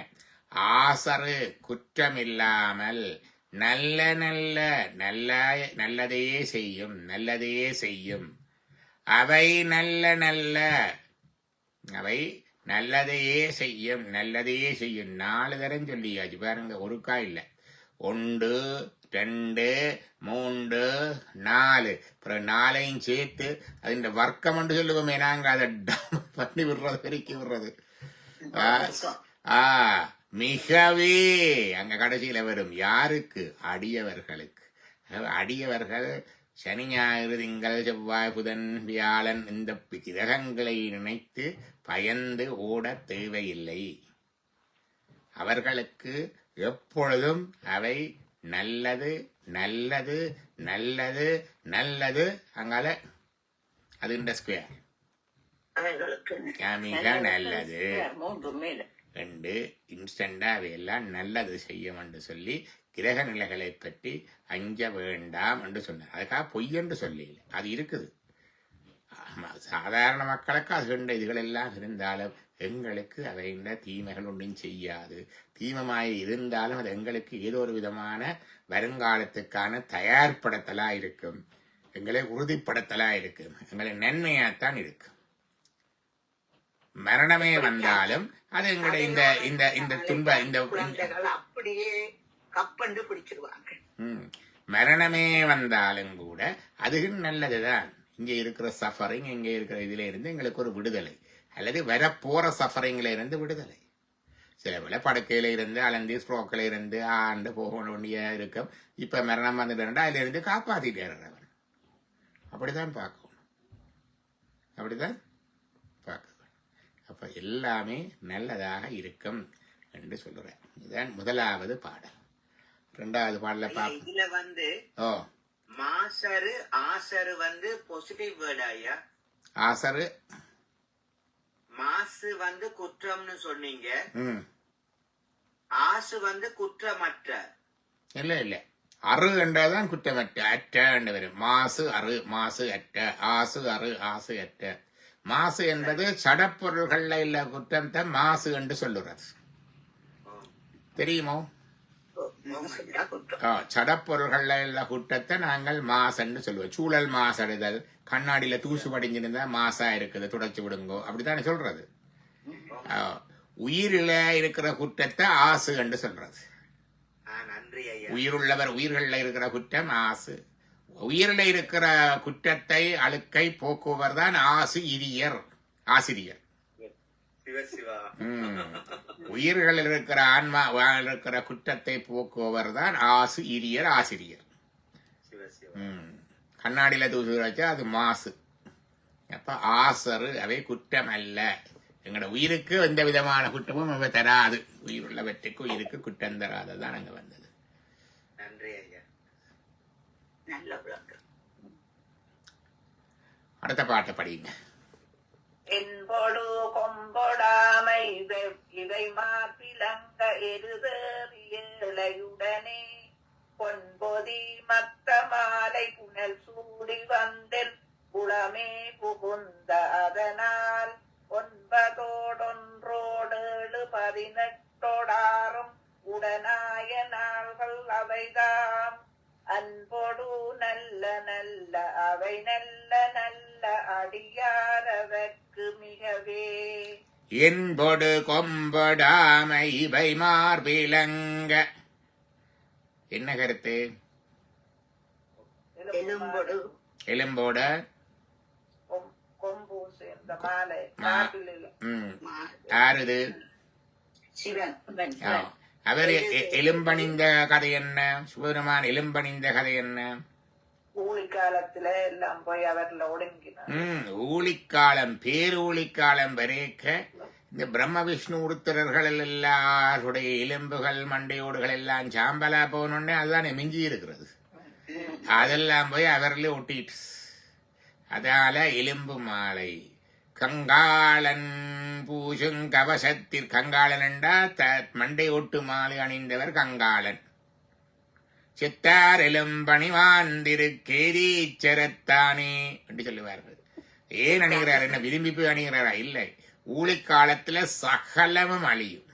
Speaker 1: ஆசரு குற்றமில்லாமல் நல்லதே செய்யும் அவை நல்லதையே செய்யும் 4 தரம் சொல்லியாச்சு பாருங்க. ஒருக்கா இல்ல, 1 2 3 4 அப்புறம் 4ஐயும் சேர்த்து அது வர்க்கம் என்று சொல்லுவோமே நாங்க அதை பண்ணி விடுறது பெருக்கி விடுறது. மிகவே அங்க கடைசியில வரும். யாருக்கு? அடியவர்களுக்கு. அடியவர்கள் சனி ஞாயிறு திங்கள் செவ்வாய் புதன் வியாழன் இந்த கிரகங்களை நினைத்து பயந்து ஓட தேவையில்லை. அவர்களுக்கு எப்பொழுதும் அவை நல்லது அங்கால அது இந்த ஸ்கொயர் மிக நல்லது என்று இன்ஸ்டண்டா அவையெல்லாம் நல்லது செய்யும் என்று சொல்லி கிரக நிலைகளை பற்றி அஞ்ச வேண்டாம் என்று சொன்னார். அதுக்காக பொய் என்று சொல்லல, அது இருக்குது. ஆமா, சாதாரண மக்களுக்கு அது கண்ட இதுகள் எல்லாம் இருந்தாலும் எங்களுக்கு அதை இந்த தீமைகள் ஒன்றும் செய்யாது. தீமமாய் இருந்தாலும் அது எங்களுக்கு ஏதோ ஒரு விதமான வருங்காலத்துக்கான தயார்படுத்தலா இருக்கும், எங்களை உறுதிப்படுத்தலா இருக்கும், எங்களை நன்மையாத்தான் இருக்கும். மரணமே வந்தாலும் அது எங்களுடைய இந்த இந்த இந்த துன்ப இந்த
Speaker 4: குழந்தைகள் அப்படியே கப்பண்டு பிடிச்சிருவாங்க.
Speaker 1: மரணமே வந்தாலும் கூட அதுவும் நல்லதுதான். இங்கே இருக்கிற சஃபரிங், இங்கே இருக்கிற இதுல இருந்து எங்களுக்கு ஒரு விடுதலை, அல்லது வரப்போற சஃபரிங்ல இருந்து விடுதலை. சில வேளை படுக்கையில இருந்து அலந்தி ஸ்ட்ரோக்கில் இருந்து ஆண்டு போக வேண்டிய இருக்கும். இப்ப மரணம் வந்துட்டு அதுல இருந்து காப்பாத்திட்டார் அவன். அப்படித்தான் பார்க்கணும், அப்படித்தான் பார்க்க. அப்ப எல்லாமே நல்லதாக இருக்கும் என்று சொல்லுறேன். இதுதான் முதலாவது பாடல். இரண்டாவது பாடல
Speaker 2: இதுல வந்து
Speaker 1: ஓ
Speaker 2: மாசரு ஆசரு வந்து பாசிட்டிவ் வேர்ட் ஐயா.
Speaker 1: ஆசரு
Speaker 2: மாசு வந்து குற்றம்னு சொன்னீங்க,
Speaker 1: ம்
Speaker 2: ஆசு வந்து குற்றமற்ற.
Speaker 1: இல்ல இல்ல, அறு என்றதான் குற்றமற்ற, அற்ற என்று வரும். மாசு அறு, மாசு அற்ற, ஆசு அறு, ஆசு அற்ற. மாசு என்பது சடப்பொருள்கள்ல இல்ல குற்றத்தை மாசு என்று சொல்லுறது தெரியுமோ? சடப்பொருள்கள்ல உள்ள குற்றத்தை நாங்கள் மாசன்னு சொல்லுவோம். சூழல் மாசடைதல், கண்ணாடியில தூசு படிஞ்சிருந்தா மாசா இருக்குது, துடைச்சு விடுங்கோ, அப்படித்தானே சொல்றது. உயிரில இருக்கிற குற்றத்தை ஆசு என்று சொல்றது.
Speaker 2: நன்றி ஐயா.
Speaker 1: உயிருள்ளவர் உயிர்கள்ல இருக்கிற குற்றம் ஆசு. உயிரில இருக்கிற குற்றத்தை அழுக்கை போக்குவர் தான் ஆசு இரியர், ஆசிரியர். உயிர்களில் இருக்கிற ஆன்மா இருக்கிற குற்றத்தை போக்குவர் தான் ஆசு இரியர், ஆசிரியர். கண்ணாடியில தூசு வச்சா அது மாசு. அப்ப ஆசரு அவை குற்றம் அல்ல. எங்களோட உயிருக்கு எந்த விதமான குற்றமும் அவை தராது. உயிருள்ளவற்றுக்கு உயிருக்கு குற்றம் தராததான் அங்க வந்தது.
Speaker 2: நன்றி ஐயா.
Speaker 4: நல்ல விளக்கம்.
Speaker 1: அடுத்த பாட்டை படிங்க.
Speaker 4: என்பொடு கொம்பொடாமை இதை மாப்பிலங்க எருதேறியலையுடனே பொன்பொதி மத்த மாலை புனல் சூடி வந்தென் புலமே புகுந்த அதனால் 9 உடனாய நாள்கள் அவைதாம் அன்பொடு நல்ல நல்ல அவை நல்ல நல்ல அடியாரவர்க்கு மிகவே
Speaker 1: என்பொடு கொம்பொடாமை இவை மார்பிலங்க. என்ன கருத்து?
Speaker 4: எலும்பொடு
Speaker 1: எலும்போட
Speaker 4: கொம்பு சேர்ந்த மாலை
Speaker 1: யாருது?
Speaker 4: சிவன்.
Speaker 1: அவர் எலும்பணிந்த கதை என்ன? சிவபெருமான் எலும்பணிந்த கதை என்ன?
Speaker 4: ஊழிக்காலத்துல எல்லாம் போய் அவர்ல ஒடுங்கினார்.
Speaker 1: ஊழிக்காலம், பேரூழிக்காலம் வரைக்க இந்த பிரம்ம விஷ்ணு உருத்திரர்கள் எல்லாருடைய எலும்புகள் மண்டையோடுகள் எல்லாம் சாம்பலா போனோடனே அதுதான் மிஞ்சி இருக்கிறது. அதெல்லாம் போய் அவர்ல ஒட்டிட்டு, அதால எலும்பு மாலை. கங்காளன் பூசும் கவசத்தில், கங்காளன் என்றா மண்டை ஓட்டு மாலை அணிந்தவர் கங்காளன். சித்தார் எலும்பணிவாந்திருக்கேரீச்சரத்தானே என்று சொல்லுவார்கள். ஏன் அணிகிறார்? என்ன விரும்பி போய் அணிகிறாரா? இல்லை. ஊழிக்காலத்துல சகலமும் அழியும்.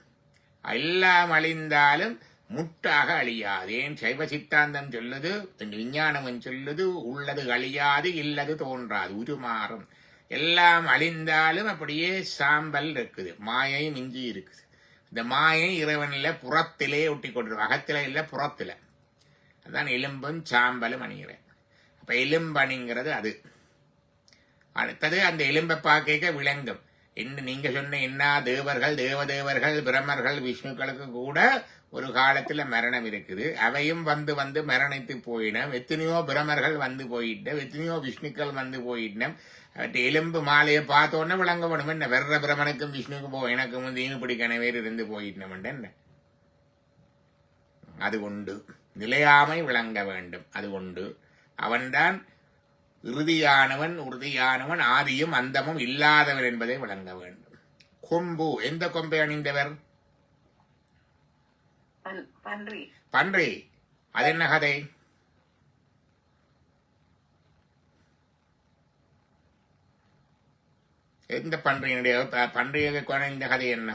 Speaker 1: எல்லாம் அழிந்தாலும் முட்டாக அழியாது. ஏன் சைவ சித்தாந்தம் சொல்லுது, விஞ்ஞானம் சொல்லுது, உள்ளது அழியாது, இல்லது தோன்றாது, உருமாறும். எல்லாம் அழிந்தாலும் அப்படியே சாம்பல் இருக்குது, மாயை மிஞ்சி இருக்குது. இந்த மாயை இறைவன்ல புறத்திலே ஒட்டி கொண்டிருக்கும், அகத்தில இல்ல புறத்தில. அதான் எலும்பும் சாம்பலும் அணிகிறேன். அப்ப எலும்பு அணிங்கிறது அது. அடுத்தது அந்த எலும்பை பார்க்க விளங்கும். என்ன நீங்க சொன்ன என்ன தேவர்கள், தேவதேவர்கள், பிரம்மர்கள், விஷ்ணுக்களுக்கு கூட ஒரு காலத்துல மரணம் இருக்குது. அவையும் வந்து வந்து மரணித்து போயினம். எத்தனையோ பிரமர்கள் வந்து போயிட்டோம், எத்தனையோ விஷ்ணுக்கள் வந்து போயிட்டோம். எலும்பு மாலையை பார்த்தோன்னே விளங்க வேணும். என்ன வெற பிரமனுக்கும் விஷ்ணுக்கும் எனக்கு வந்து இப்படி கனவேறு இருந்து போயிட்டோம் என்ன? அது உண்டு. நிலையாமை விளங்க வேண்டும், அது உண்டு. அவன்தான் இறுதியானவன், உறுதியானவன், ஆதியும் அந்தமும் இல்லாதவன் என்பதை விளங்க வேண்டும். கொம்பு, எந்த கொம்பை அணிந்தவர்?
Speaker 4: பன்றி.
Speaker 1: பன்றி. அது என்ன கதை?
Speaker 4: 9
Speaker 1: இந்த பன்றியினுடைய பன்றியை இந்த கதை என்ன?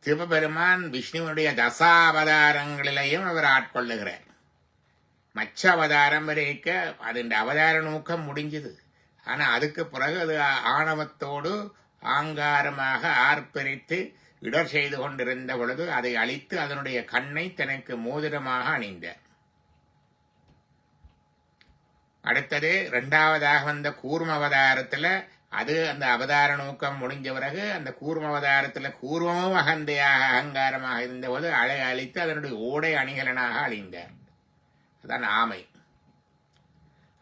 Speaker 1: சிவபெருமான் விஷ்ணுவனுடைய தசாவதாரங்களிலேயும் அவர் ஆட்கொள்ளுகிறார். மச்ச அவதாரம் வரைக்க அதன் அவதார நோக்கம் முடிஞ்சது. ஆனா அதுக்கு பிறகு அது ஆணவத்தோடு ஆங்காரமாக ஆர்ப்பரித்து இடர் செய்து கொண்டிருந்த பொழுது அதை அழித்து அதனுடைய கண்ணை தனக்கு மோதிரமாக அணிந்தார். அடுத்தது இரண்டாவதாக வந்த கூர்ம அவதாரத்துல அது அந்த அவதார நோக்கம் முடிஞ்ச பிறகு அந்த கூர்ம அவதாரத்துல கூர்மமும் அகந்தையாக அகங்காரமாக இருந்தபோது அழித்து அதனுடைய ஓடை அணிகலனாக அழிந்தார். அதான் ஆமை.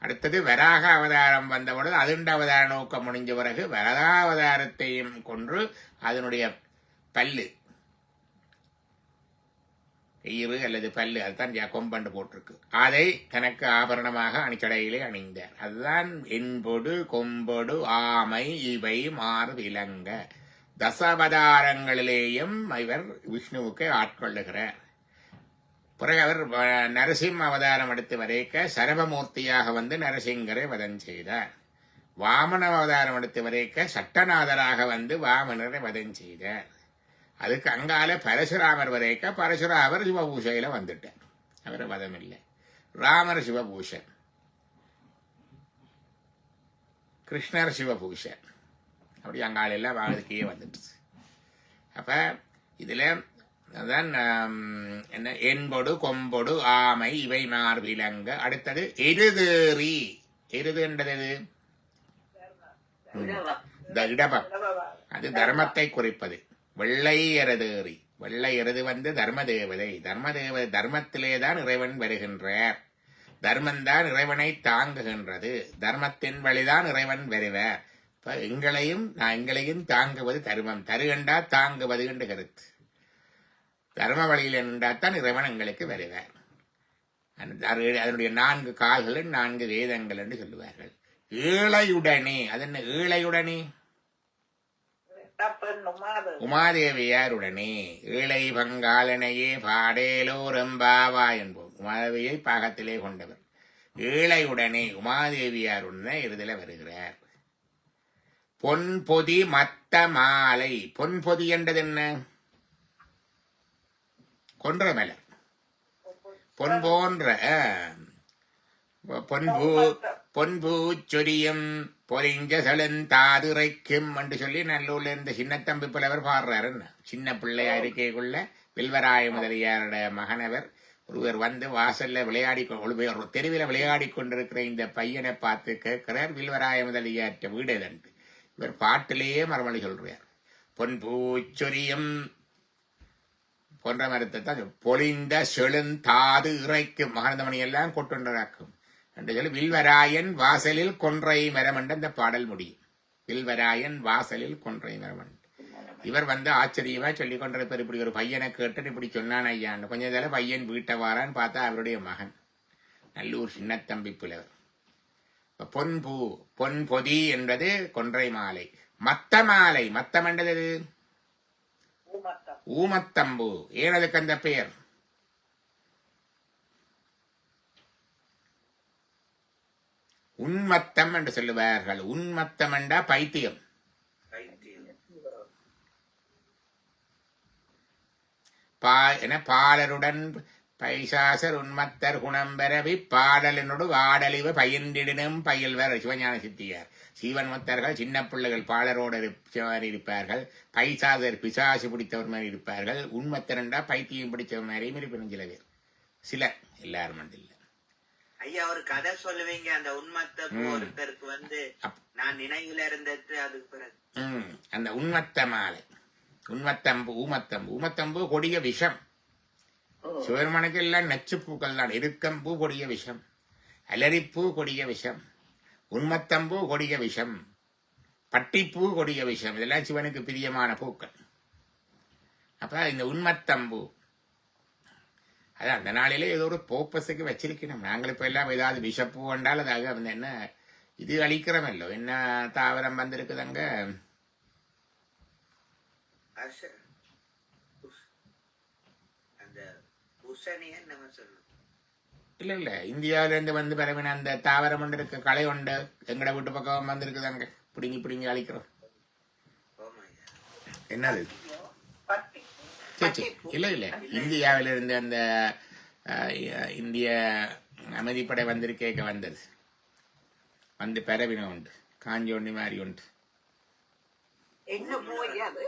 Speaker 1: அடுத்தது வராக அவதாரம் வந்த பொழுது அதுண்ட அவதார நோக்கம் முடிஞ்ச பிறகு வரதாவதாரத்தையும் கொன்று அதனுடைய பல்லு ஈறு அல்லது பல்லு அதுதான் கொம்பண்டு போட்டிருக்கு அதை தனக்கு ஆபரணமாக அணிச்சடையிலே அணிந்தார். அதுதான் என்பொடு கொம்பொடு ஆமை இவை மாறு விலங்க. தசாவதாரங்களிலேயும் இவர் விஷ்ணுவுக்கு ஆட்கொள்ளுகிறார். பிறகு அவர் நரசிம்ம அவதாரம் எடுத்து வரைக்க சரபமூர்த்தியாக வந்து நரசிங்கரை வதம் செய்தார். வாமன அவதாரம் எடுத்து வரைக்க சட்டநாதராக வந்து வாமனரை வதம் செய்தார். அதுக்கு அங்கால பரசுராமர் வரைக்க பரசுராமர் சிவபூஷையில வந்துட்டார். அவர் வதம் இல்லை. ராமர் சிவபூஷன், கிருஷ்ணர் சிவபூஷன், அப்படி அங்கால எல்லாம் அதுக்கே வந்துட்டு. அப்ப இதுல அதான் என்ன என்பொடு கொம்பொடு ஆமை இவை மார் விலங்க. அடுத்தது எருதேறி. எருது என்றது இடபம். அது தர்மத்தை குறிப்பது. வெள்ளை எருதேறி. வெள்ளை எருது வந்து தர்ம தேவதை. தர்மத்திலேதான் இறைவன் வருகின்றார். தர்மந்தான் இறைவனை தாங்குகின்றது. தர்மத்தின் வழிதான் இறைவன் வருவார். இப்ப எங்களையும் தாங்குவது தர்மம். தருகண்டா தாங்குவது என்று கருத்து. தர்ம வழியில் நின்றாத்தான் இறைவன் எங்களுக்கு வருவார். அதனுடைய 4 கால்கள் 4 வேதங்கள் என்று சொல்லுவார்கள். ஏழையுடனே. அது என்ன ஏழையுடனே? உமாதேவியாருடனே. ஏழை பங்காளனையே பாடேலோரம்பாவா என்போம். உமாதேவியை பாகத்திலே கொண்டவர். ஏழையுடனே உமாதேவியாருடனே இறுதில வருகிறார். பொன்பொதி மத்த மாலை. பொன்பொதி என்றது என்ன? கொன்ற மலர். பொன் போன்ற பொன்பூ சொரியும் பொறிஞ்ச செழுந்தாதுரைக்கும் என்று சொல்லி நல்லூர்ல இருந்த சின்னத்தம்பி புலவர் பாடுறாரு. சின்ன பிள்ளையா இருக்கைக்குள்ள வில்வராய முதலியாருடைய மகனவர் ஒருவர் வந்து வாசல்ல தெருவில் விளையாடி கொண்டிருக்கிற இந்த பையனை பார்த்து கேட்கிறார், வில்வராய முதலியாற்ற வீடு எதன்று. இவர் பாட்டிலேயே மறுமொழி சொல்றார். பொன்பூச்சொரியும் போன்ற மரத்தை தான் பொழிந்த செழுந்தாது இறைக்கும் மகனந்தமணி எல்லாம் கொட்டுண்டராக்கும் என்று சொல்லி வில்வராயன் வாசலில் கொன்றை மரம் என்று அந்த பாடல் முடியும். வில்வராயன் வாசலில் கொன்றை மரம். இவர் வந்து ஆச்சரியமா சொல்லிக் கொண்டிருப்பார். இப்படி ஒரு பையனை கேட்டு இப்படி சொன்னான் ஐயான்னு. கொஞ்ச நேரம் பையன் வீட்டை வாரான்னு பார்த்தா அவருடைய மகன் நல்லூர் சின்னத்தம்பி புலவர். பொன்பொதி என்பது கொன்றை மாலை. மத்த மாலை. மத்தம் என்றது ஊமத்தம்பு. ஏன் அதுக்கு அந்த பெயர்? உன்மத்தம் என்று சொல்லுவார்கள். உன்மத்தம் என்றா பைத்தியம். பாலருடன் பைசாசர் உன்மத்தர் குணம்பரவி பாடலினோடு வாடலிவு பயின்றிடனும் பயில்வர். சிவஞான சித்தியார். சீவன்மத்தர்கள் சின்ன பிள்ளைகள் பாலரோடு இருப்பார்கள். பைசாசர் பிசாசு பிடித்தவர் மாதிரி இருப்பார்கள். உண்மத்தர் என்றா பைத்தியம் பிடிச்சவர் மாதிரியும் இருப்பினும் சில பேர். சிலர், எல்லாரும் இல்லை.
Speaker 2: ஐயா ஒரு கதை சொல்லுவீங்க. அந்த உண்மத்த ஒருத்தருக்கு வந்து நான் நினைவுல இருந்தது. அதுக்கு பிறகு
Speaker 1: அந்த உண்மத்த மாலை. உண்மத்தம்பு ஊமத்தம்பு. ஊமத்தம்பு கொடிய விஷம். சிவபெருமானுக்கு எல்லாம் நச்சு பூக்கள் தான். இருக்கம்பூ கொடிய விஷம், அலரிப்பூ கொடிய விஷம், உண்மத்தம்பூ கொடிய விஷம், பட்டிப்பூ கொடிய விஷம். இதெல்லாம் சிவனுக்கு பிரியமான பூக்கள். அப்ப இந்த உண்மத்தம்பூ அது அந்த நாளிலே ஏதோ ஒரு போப்பஸுக்கு வச்சிருக்கணும். நாங்கள் இப்ப எல்லாம் ஏதாவது விஷப்பூ வந்தால் அதாக வந்து என்ன இது அழிக்கிறமல்லோ. என்ன தாவரம் வந்திருக்குதாங்க? இல்ல இல்ல இந்தியாவில இருந்து வந்து பரவின அந்த தாவரம் ஒன்று இருக்கு, களை உண்டு, எங்கட வீட்டு பக்கம் வந்திருக்குது, அங்க பிடுங்கி பிடுங்கி அழிக்கிறோம். என்னது?
Speaker 4: பட்டி
Speaker 1: சரி சரி, இல்ல இல்ல இந்தியாவில இருந்து அந்த இந்திய அமைதிப்படை வந்திருக்கேக்க வந்தது, வந்து பரவின உண்டு, காஞ்சி ஒண்ணி மாதிரி உண்டு.
Speaker 3: என்ன போய் அது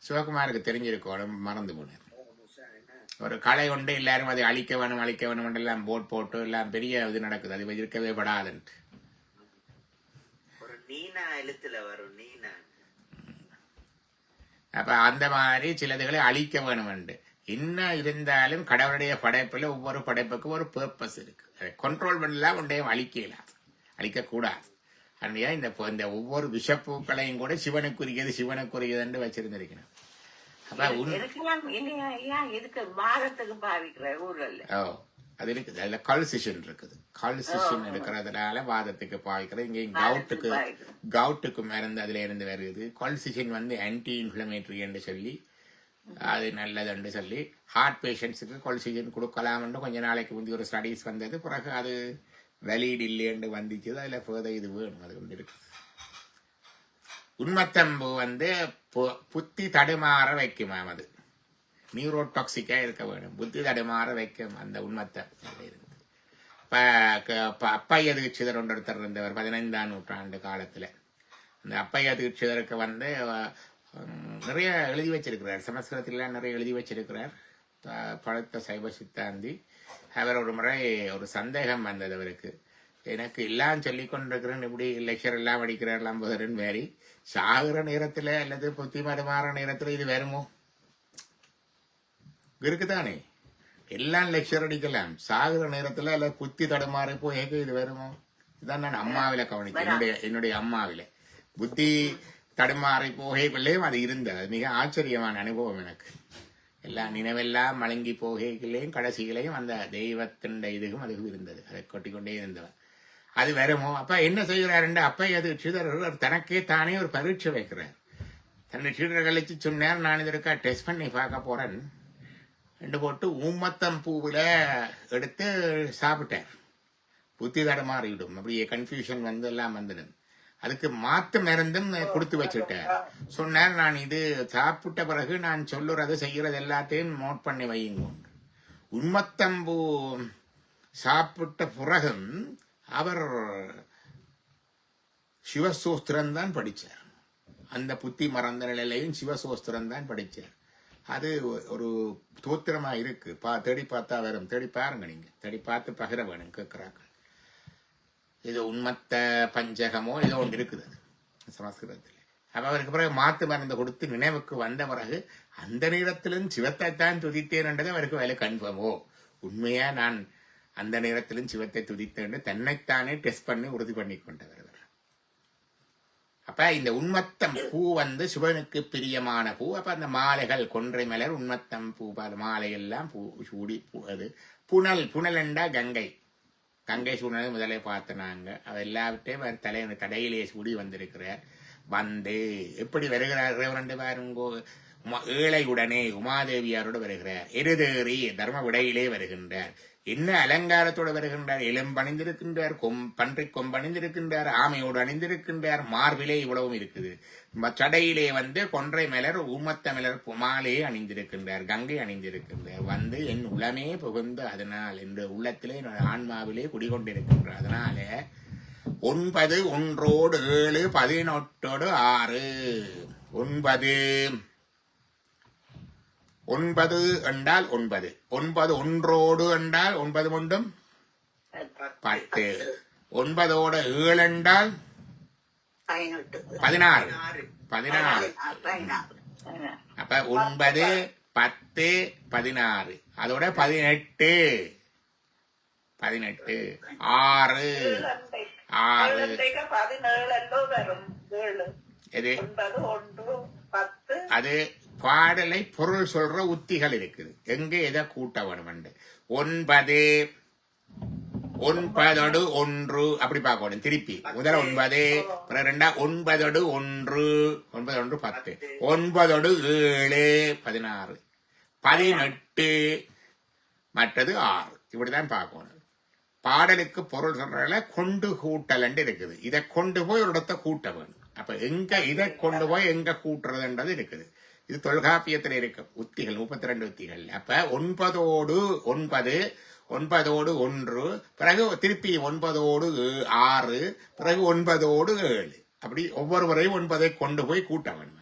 Speaker 1: சிவகுமாருக்கு தெரிஞ்சிருக்கும், மறந்து போனது. ஒரு களை உண்டு, எல்லாரும் அதை அழிக்க வேணும் எல்லாம் போட்டு எல்லாம் பெரிய இது நடக்குது, அது இருக்கவே படாதுன்ட்டு.
Speaker 2: ஒரு நீனா எழுத்துல வரும் நீனா.
Speaker 1: அப்ப அந்த மாதிரி சிலதுகளை அழிக்க வேணும். என்ன இருந்தாலும் கடவுளுடைய படைப்புல ஒவ்வொரு படைப்புக்கும் ஒரு பர்பஸ் இருக்கு. அதை கண்ட்ரோல் பண்ணலாம், ஒன்றையும் அழிக்க கூடாது. அதனால இந்த ஒவ்வொரு விஷப்பூக்களையும் கூட சிவனுக்குரியது என்று வச்சிருந்திருக்கணும். அப்ப
Speaker 4: இதுக்கு வாரத்துக்கு பாவிக்கிற ஊர்ல
Speaker 1: அது இருக்குது, அதுல கால்சிஷன் இருக்குது. கால்சிஷன் இருக்கிறதுனால வாதத்துக்கு பாவிக்கிறது. இங்க கவுட்டுக்கு மருந்து அதுல இருந்து வருது. கால்சிஷன் வந்து ஆன்டி இன்ஃபிளமேட்டரி என்று சொல்லி அது நல்லதுன்னு சொல்லி ஹார்ட் பேஷண்ட்ஸுக்கு கால்சிஷன் கொடுக்கலாம்னு கொஞ்ச நாளைக்கு முந்தைய ஒரு ஸ்டடீஸ் வந்தது. பிறகு அது வெளியீடு இல்லைன்னு வந்துச்சு. அதுல போத இது வேணும், அது ஒன்று இருக்குது. உண்மத்தம்பு வந்து புத்தி தடுமாற வைக்குமாம். அது நியூரோடாக்சிக்கா இருக்க வேணும், புத்தி தடுமாற வைக்கும் அந்த உண்மத்தம் இருந்து. அப்பைய தீட்சிதர் ஒருத்தர் இருந்தவர் 15ஆம் நூற்றாண்டு காலத்துல. அந்த அப்பைய தீட்சிதருக்கு வந்து நிறைய எழுதி வச்சிருக்கிறார், சமஸ்கிருதத்திலாம் நிறைய எழுதி வச்சிருக்கிறார். பழுத்த சைவ சித்தாந்தி. அவர் ஒரு முறை ஒரு சந்தேகம் வந்தது அவருக்கு. எனக்கு எல்லாம் சொல்லிக் கொண்டிருக்கிறேன், இப்படி லெக்சர் எல்லாம் படிக்கிறாரெல்லாம் போதுன்னு மாரி சாகுற நேரத்துல அல்லது புத்தி மறுமாற நேரத்துல இது வருமோ? இருக்குதானே, எல்லாம் லெக்சர் அடிக்கலாம், சாகுற நேரத்துல அல்ல புத்தி தடுமாறி போய் இது வருமோ? இதான் நான் அம்மாவில கவனிச்சேன். என்னுடைய அம்மாவில புத்தி தடுமாறி போகைக்குள்ளேயும் அது இருந்தது. அது மிக ஆச்சரியமான அனுபவம் எனக்கு. எல்லாம் நினைவெல்லாம் மலங்கி போகைகளையும் கடைசிகளையும் அந்த தெய்வத்தின் இதுக்கும் அதுக்கும் இருந்தது. அதை கொட்டிக்கொண்டே இருந்தவர். அது வருமோ? அப்ப என்ன செய்கிறார்? அப்ப அது சீடர் தனக்கே தானே ஒரு பரீட்சை வைக்கிறார். தன்னை சீடர் கழிச்சு சொன்னார், நான் இதற்கா டெஸ்ட் பண்ணி பார்க்க போறேன் என்று போட்டு ஊமத்தம் பூவுல எடுத்து சாப்பிட்டார். புத்தி தடமாறிவிடும், அப்படியே கன்ஃபியூஷன் வந்து எல்லாம் வந்துடும். அதுக்கு மாத்து மருந்தும் கொடுத்து வச்சுட்டார். சொன்னார், நான் இது சாப்பிட்ட பிறகு நான் சொல்லுறது செய்யறது எல்லாத்தையும் நோட் பண்ணி வையுங்க. உண்மத்தம்பூ சாப்பிட்ட பிறகும் அவர் சிவசோஸ்திரம் தான் படிச்சார். அந்த புத்தி மறந்த நிலையிலையும் சிவசோஸ்திரம் தான் படிச்சார். அது ஒரு தோத்திரமா இருக்கு, தேடி பார்த்தா வரும். தேடி பாருங்க, நீங்க தேடி பார்த்து பகிர வேணும் கேட்கிறாங்க. இது உண்மத்த பஞ்சகமோ ஏதோ ஒன்று இருக்குது சமஸ்கிருதத்தில். அப்ப அவருக்கு பிறகு மாத்து மருந்து கொடுத்து நினைவுக்கு வந்த பிறகு அந்த நேரத்திலும் சிவத்தை தான் துதித்தேன் என்றது அவருக்கு வேலை கன்ஃபார்மோ, உண்மையா நான் அந்த நேரத்திலும் சிவத்தை துதித்தேன் தன்னைத்தானே டெஸ்ட் பண்ணி உறுதி பண்ணி கொண்டவர். அப்ப இந்த உண்மத்தம் பூ வந்து சிவனுக்கு பிரியமான பூ. அப்ப அந்த மாலைகள், கொன்றை மலர், உண்மத்தம் பூ, மாலை எல்லாம் பூ சூடி அது புனல் என்றா கங்கை சூழ்நிலை முதலே பார்த்தனாங்க. அவ எல்லாவற்றையும் தடையிலே சூடி வந்திருக்கிறார். வந்து எப்படி வருகிறார் ரெண்டு பாருங்கோ, ஏழையுடனே உமாதேவியாரோடு வருகிறார். எருதேறி தர்ம விடையிலே வருகின்றார். என்ன அலங்காரத்தோடு வருகின்றார்? எலும்பணிந்திருக்கின்றார், பன்றி கொம்பணிந்திருக்கின்றார், ஆமையோடு அணிந்திருக்கின்றார், மார்பிலே இவ்வளவும் இருக்குது. சடையிலே வந்து கொன்றை மலர், ஊமத்த மலர் மாலையே அணிந்திருக்கின்றார், கங்கை அணிந்திருக்கின்றார். வந்து என் உளமே புகுந்து அதனால் என்ற உள்ளத்திலே ஆன்மாவிலே குடிகொண்டிருக்கின்றார். அதனால 9 1 7 18 6 9 என்றால் 9 9 1 என்றால் 9 முண்டும் 10 9 7 என்றால் 16 அப்ப 9 10 16 அதோட 18 6 அது பாடலை பொருள் சொல்ற உத்திகள் இருக்குது. எங்க எதை கூட்ட வேணும்? 9 9 1 அப்படி பார்க்கணும். திருப்பி முதல்ல 9, 2 9 1 9 10 9 7 16 18 மற்றது 6 இப்படிதான் பார்க்கணும். பாடலுக்கு பொருள் சொல்றதுல கொண்டு கூட்டல் இருக்குது. இதை கொண்டு போய் ஒரு இடத்த கூட்ட வேணும். அப்ப எங்க இதை கொண்டு போய் எங்க கூட்டுறதுன்றது இருக்குது. இது தொல்காப்பியத்தில் இருக்கும் உத்திகள், 32 உத்திகள். அப்ப 9 9 1, பிறகு திருப்பி 9 6, பிறகு 9 7, அப்படி ஒவ்வொருவரையும் 9 கொண்டு போய் கூட்ட வேணும்.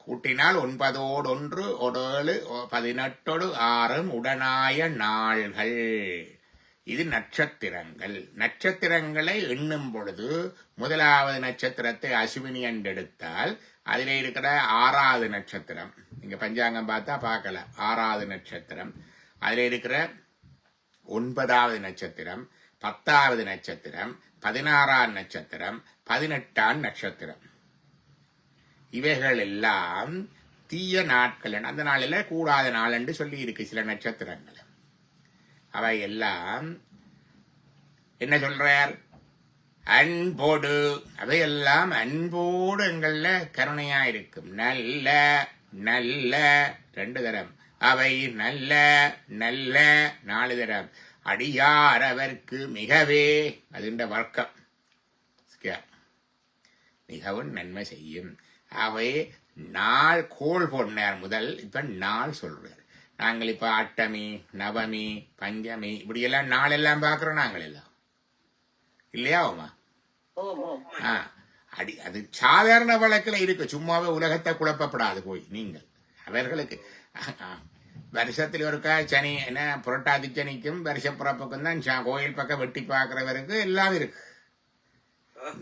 Speaker 1: கூட்டினால் 9 1 7 18 6 உடனாய நாள்கள். இது நட்சத்திரங்கள். நட்சத்திரங்களை எண்ணும் பொழுது முதலாவது நட்சத்திரத்தை அசுவினி என்று எடுத்தால் அதிலே இருக்கிற 6வது நட்சத்திரம், நீங்க பஞ்சாங்கம் பார்த்தா பார்க்கலாம், 6வது நட்சத்திரம். அதில் இருக்கிற 9வது நட்சத்திரம், 10வது நட்சத்திரம், 16ஆம் நட்சத்திரம், 18ஆம் நட்சத்திரம். இவைகள் எல்லாம் தீய நாட்கள். அந்த நாளில் கூடாத நாள் என்று சொல்லி இருக்கு சில நட்சத்திரங்கள். அவை எல்லாம் என்ன சொல்றார்? அன்போடு. அவையெல்லாம் அன்போடு எங்கள்ல கருணையா இருக்கும். நல்ல நல்ல 2 தரம். அவை நல்ல நல்ல 4 தரம். அடியார் அவர்க்கு மிகவே, அதுண்ட வர்க்கம், மிகவும் நன்மை செய்யும். அவை நாள் கோள் பொன்னார் முதல் இப்ப நாள் சொல்றார். நாங்கள் இப்ப அட்டமி, நவமி, பஞ்சமி இப்படியெல்லாம் நாள் எல்லாம் பார்க்கிறோம் நாங்கள் எல்லாம், இல்லையா உமா? அது சாதாரண வழக்கில் இருக்கு. சும்மாவே உலகத்தை குழப்பப்படாது போய் நீங்கள். அவர்களுக்கு வருஷத்தில் ஒருக்கா சனி என்ன புரட்டாதி சனிக்கும் வருஷ பிறப்புக்கும் தான் கோயில் பக்கம் வெட்டி பார்க்கிறவருக்கு எல்லாம் இருக்கு.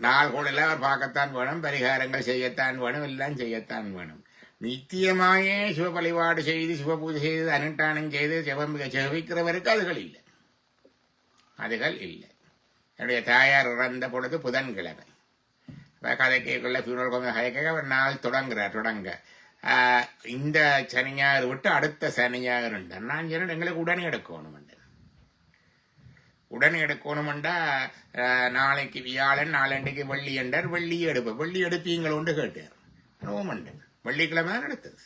Speaker 1: நாள் கூட எல்லாம் அவர் பார்க்கத்தான் வேணும், பரிகாரங்கள் செய்யத்தான் வேணும், எல்லாம் செய்யத்தான் வேணும். நித்தியமாயே சிவ வழிபாடு செய்து சிவ பூஜை செய்து அனுஷ்டானம் செய்து செவிக்கிறவருக்கு அதுகள் இல்லை. அதுகள் இல்லை. என்னுடைய தாயார் இறந்த பொழுது புதன்கிழமை கதைக்குள்ள ஃபியூனல் கொஞ்சம் கதைக்க ஒரு நாள் தொடங்க இந்த சனி ஞாயிறு விட்டு அடுத்த சனி ஞாயிறு நான் சொன்னேன் எங்களுக்கு உடனே எடுக்கணும். உடனே எடுக்கணும்டா நாளைக்கு வியாழன், நாளண்டைக்கு வெள்ளி என்றார். வெள்ளியை எடுப்பேன். வெள்ளி எடுப்பீங்கள் ஒன்று கேட்டார். நோமண்டன் வெள்ளிக்கிழமை தான் எடுத்தது.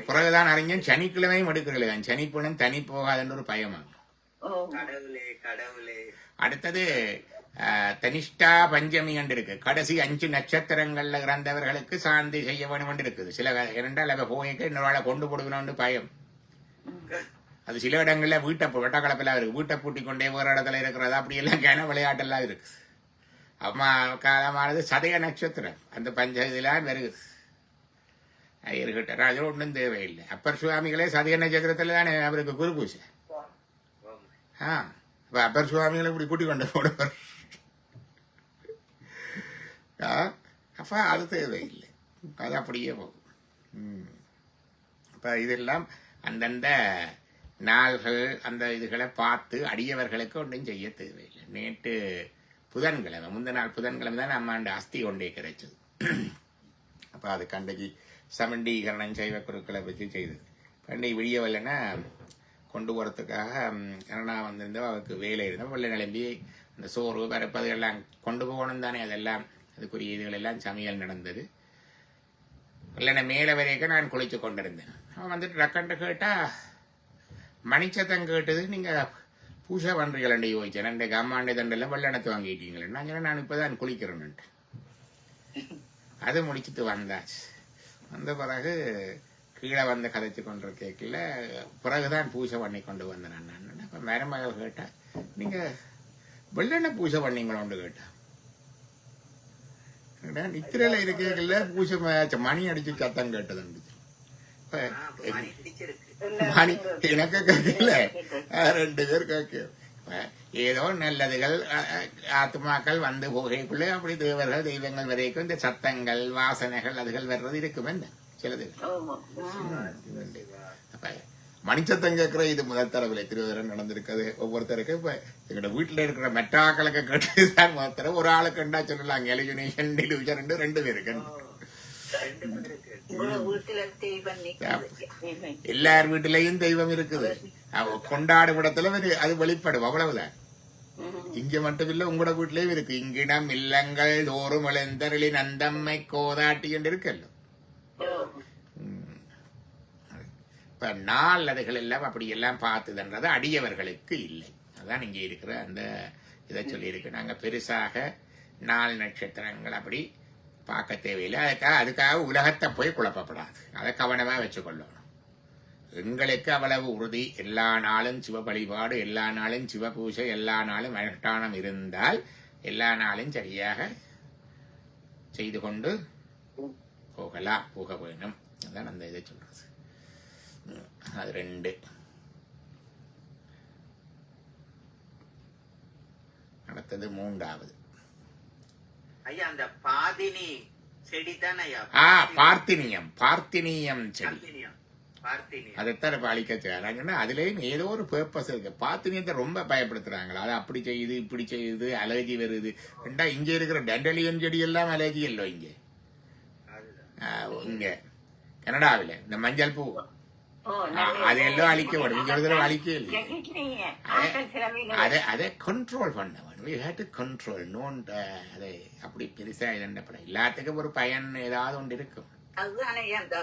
Speaker 1: பிறகுதான் அறிஞன் சனிக்கிழமையும் எடுக்கிறேன். சனிப்பணம் தனி போகாதுன்ற ஒரு பயமாகும். அடுத்தது தனிஷ்டா பஞ்சமி என்று இருக்கு. கடைசி 5 நட்சத்திரங்கள்ல இறந்தவர்களுக்கு சாந்தி செய்ய வேணும் என்று இருக்குது. சில இரண்டால் அவ போய்க்கு இன்னொரு கொண்டு போடுக்கணும்னு பயம். அது சில இடங்கள்ல வெட்டக்கலப்பெல்லாம் இருக்கு. வீட்டை பூட்டி கொண்டே வேறு இடத்துல இருக்கிறதா அப்படி எல்லாம் கேன விளையாட்டெல்லாம் இருக்கு. அம்மா காலமானது சதய நட்சத்திரம், அந்த பஞ்சலாம் வருகுது. இருக்கட்டும், அதில் ஒன்றும் தேவையில்லை. அப்பர் சுவாமிகளே சதய நட்சத்திரத்துல தானே அவருக்கு குரு பூஜை. இப்ப அப்பர் சுவாமிகளை இப்படி கூட்டி கொண்டு போடுவார். அப்ப அது தேவையில்லை, அது அப்படியே போகும். அப்ப இதெல்லாம் அந்தந்த நாள்கள் அந்த இதுகளை பார்த்து அடியவர்களுக்கு ஒன்றும் செய்ய தேவையில்லை. நேற்று புதன்கிழமை, முந்த நாள் புதன்கிழமை தான் அம்மாண்ட அஸ்தி கொண்டே கிடைச்சது. அப்போ அது கண்டைக்கு சமண்டீகரணம் செய்வ குருக்களை வச்சு செய்தது. கண்டைக்கு விடியவில்லைன்னா கொண்டு போகிறதுக்காக கருணா வந்திருந்தோ அவருக்கு வேலை இருந்தோம். வெள்ளை நிலம்பி அந்த சோறு பரப்பது எல்லாம் கொண்டு போகணும் தானே. அதெல்லாம் அதுக்குரிய இதுகளெல்லாம் சமையல் நடந்தது. இல்லைன்னா மேலே வரைக்கும் நான் குளிச்சு கொண்டிருந்தேன். அவன் வந்துட்டு ரக்கன்ட்டு கேட்டால் மணிச்சத்தம் கேட்டது, நீங்கள் பூஜை பண்ணுறீங்களே யோசிச்சேன். ரெண்டு அம்மாண்டை தண்டெல்லாம் வெள்ளணத்தை வாங்கிட்டீங்களே. நான் சொன்னேன் நான் இப்போ தான் குளிக்கிறேன்ட்டு. அது முடிச்சுட்டு வந்தாச்சு. வந்த பிறகு கீழே வந்து கதைச்சு கொண்டு கேட்கல. பிறகுதான் பூஜை பண்ணி கொண்டு வந்தேன் நான். அப்போ மருமகள் கேட்டேன், நீங்கள் வெள்ளெண்ண பூஜை பண்ணீங்களோன்னு கேட்டேன். நித்திரையில் இருக்கல பூஜை மணி அடிச்சு சத்தம் கேட்டது. மணி எனக்கு கேட்கல, 2 பேர் கேட்க. ஏதோ நல்லதுகள் ஆத்மாக்கள் வந்து போகைக்குள்ளே அப்படி தேவர்கள் தெய்வங்கள் வரைக்கும் இந்த சத்தங்கள் வாசனைகள் அதுகள் வர்றது இருக்கும். என்ன சிலது அப்ப மணிச்சத்தம் கேட்கிற இது முதல் தரவில்லை. திருவதரம் நடந்திருக்காது. ஒவ்வொருத்தருக்கும் இப்ப எங்களோட வீட்டுல இருக்கிற மெட்டாக்களுக்கு கேட்டுதான் முதல் தர. ஒரு ஆளுக்கு கண்டா சொல்லலாம் எலிஜினேஷன் டெலிவிஷன் 2 பேருக்கு. எல்லார் வீட்டிலையும் தெய்வம் இருக்குது. கொண்டாடும் இடத்துல அது வெளிப்படும், அவ்வளவுதான். இங்க மட்டும் இல்ல, உங்களோட வீட்லயும் இருக்கு. இங்கிடம் இல்லங்கள் தோறும் இழந்தருளின் அந்தம்மை கோதாட்டி என்று இருக்கல்ல. இப்ப நாள் அதுகள் எல்லாம் அப்படி எல்லாம் பார்த்துதுன்றது அடியவர்களுக்கு இல்லை. அதான் இங்கே இருக்கிற அந்த இதை சொல்லியிருக்கு. நாங்கள் பெருசாக நாள் நட்சத்திரங்கள் அப்படி பார்க்க தேவையில்லை. அதுக்காக உலகத்தை போய் குழப்பப்படாது. அதை கவனமாக வச்சுக்கொள்ளணும். எங்களுக்கு அவ்வளவு உறுதி, எல்லா நாளும் சிவ வழிபாடு, எல்லா நாளும் சிவ பூஜை, எல்லா நாளும் அனுஷ்டானம் இருந்தால் எல்லா நாளும் சரியாக செய்து கொண்டு போக வேணும். அதான் அந்த இதை சொல்றது. அது 2. அடுத்தது 3வது.
Speaker 2: ஐயா அந்த பாதினி செடி தான் ஐயா.
Speaker 1: பார்த்தினியம் செடி.
Speaker 2: பார்த்தினியம்
Speaker 1: அதைத்தான் அழிக்க செய்யறாங்கன்னா அதுலயும் ஏதோ ஒரு பர்பஸ் இருக்கு. பார்த்தினியத்தை ரொம்ப பயப்படுத்துறாங்களா, அது அப்படி செய்யுது இப்படி செய்யுது, அலர்ஜி வருது. ரெண்டா இங்க இருக்கிற டெண்டலியன் செடி எல்லாம் அலர்ஜி இல்லை. இங்க கனடாவில இந்த மஞ்சள் பூ அது எல்லாம் அழிக்க வேணும். இங்க ஒரு அழிக்க இல்லை. அதை கண்ட்ரோல் பண்ண வேணும். We have to control. அதை அப்படி பெருசா இதப்பட எல்லாத்துக்கும் ஒரு பயன் ஏதாவது ஒன்று இருக்கும்.
Speaker 4: அதுதானே அந்த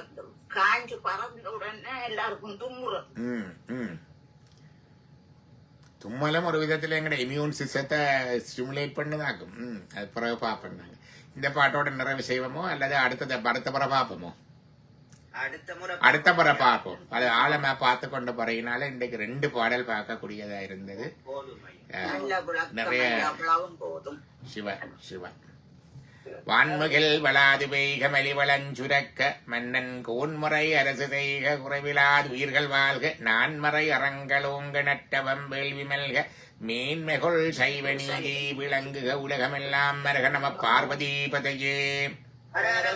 Speaker 4: காஞ்சு பறந்த உடனே எல்லாருக்கும் தும்முறது.
Speaker 1: தும்மலும் ஒரு விதத்துல எங்கட இம்யூன் சிஸ்டத்தை ஸ்டிமுலேட் பண்ணுதாக்கும். அது பிறகு பார்ப்போம். இந்த பாட்டோட நிறைவு செய்வோமோ அல்லது அடுத்த முறை பார்ப்போமோ? அடுத்த முறை பார்ப்போம். அது ஆழமா பார்த்து கொண்டு போறீங்கனால இன்றைக்கு 2 பாடல் பார்க்கக்கூடியதா இருந்தது. நிறைய சிவ வான்முகில் வளாது பெய்க மலிவளஞ்சுரக்க மன்னன் கோன்முறை அரசு செய்க குறைவிலாது உயிர்கள் வாழ்க நான்மறை அறங்களோங்க நட்டவம் வேள்வி மல்க மேன்மெகுள் சைவ நீதி விளங்குக உலகமெல்லாம் மரக நம பார்வதிபதையே. ஹரஹர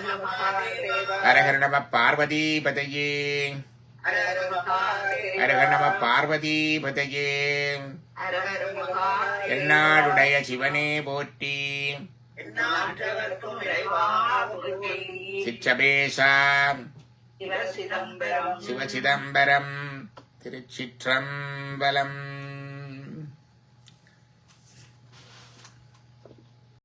Speaker 1: நம பார்வதிபதையே. ஹரஹர நம பார்வதிபதையே. என்னாடுடைய சிவனே போற்றி. சிச்சபேசா சிவசிதம்பரம் திருச்சிற்றம்பலம்.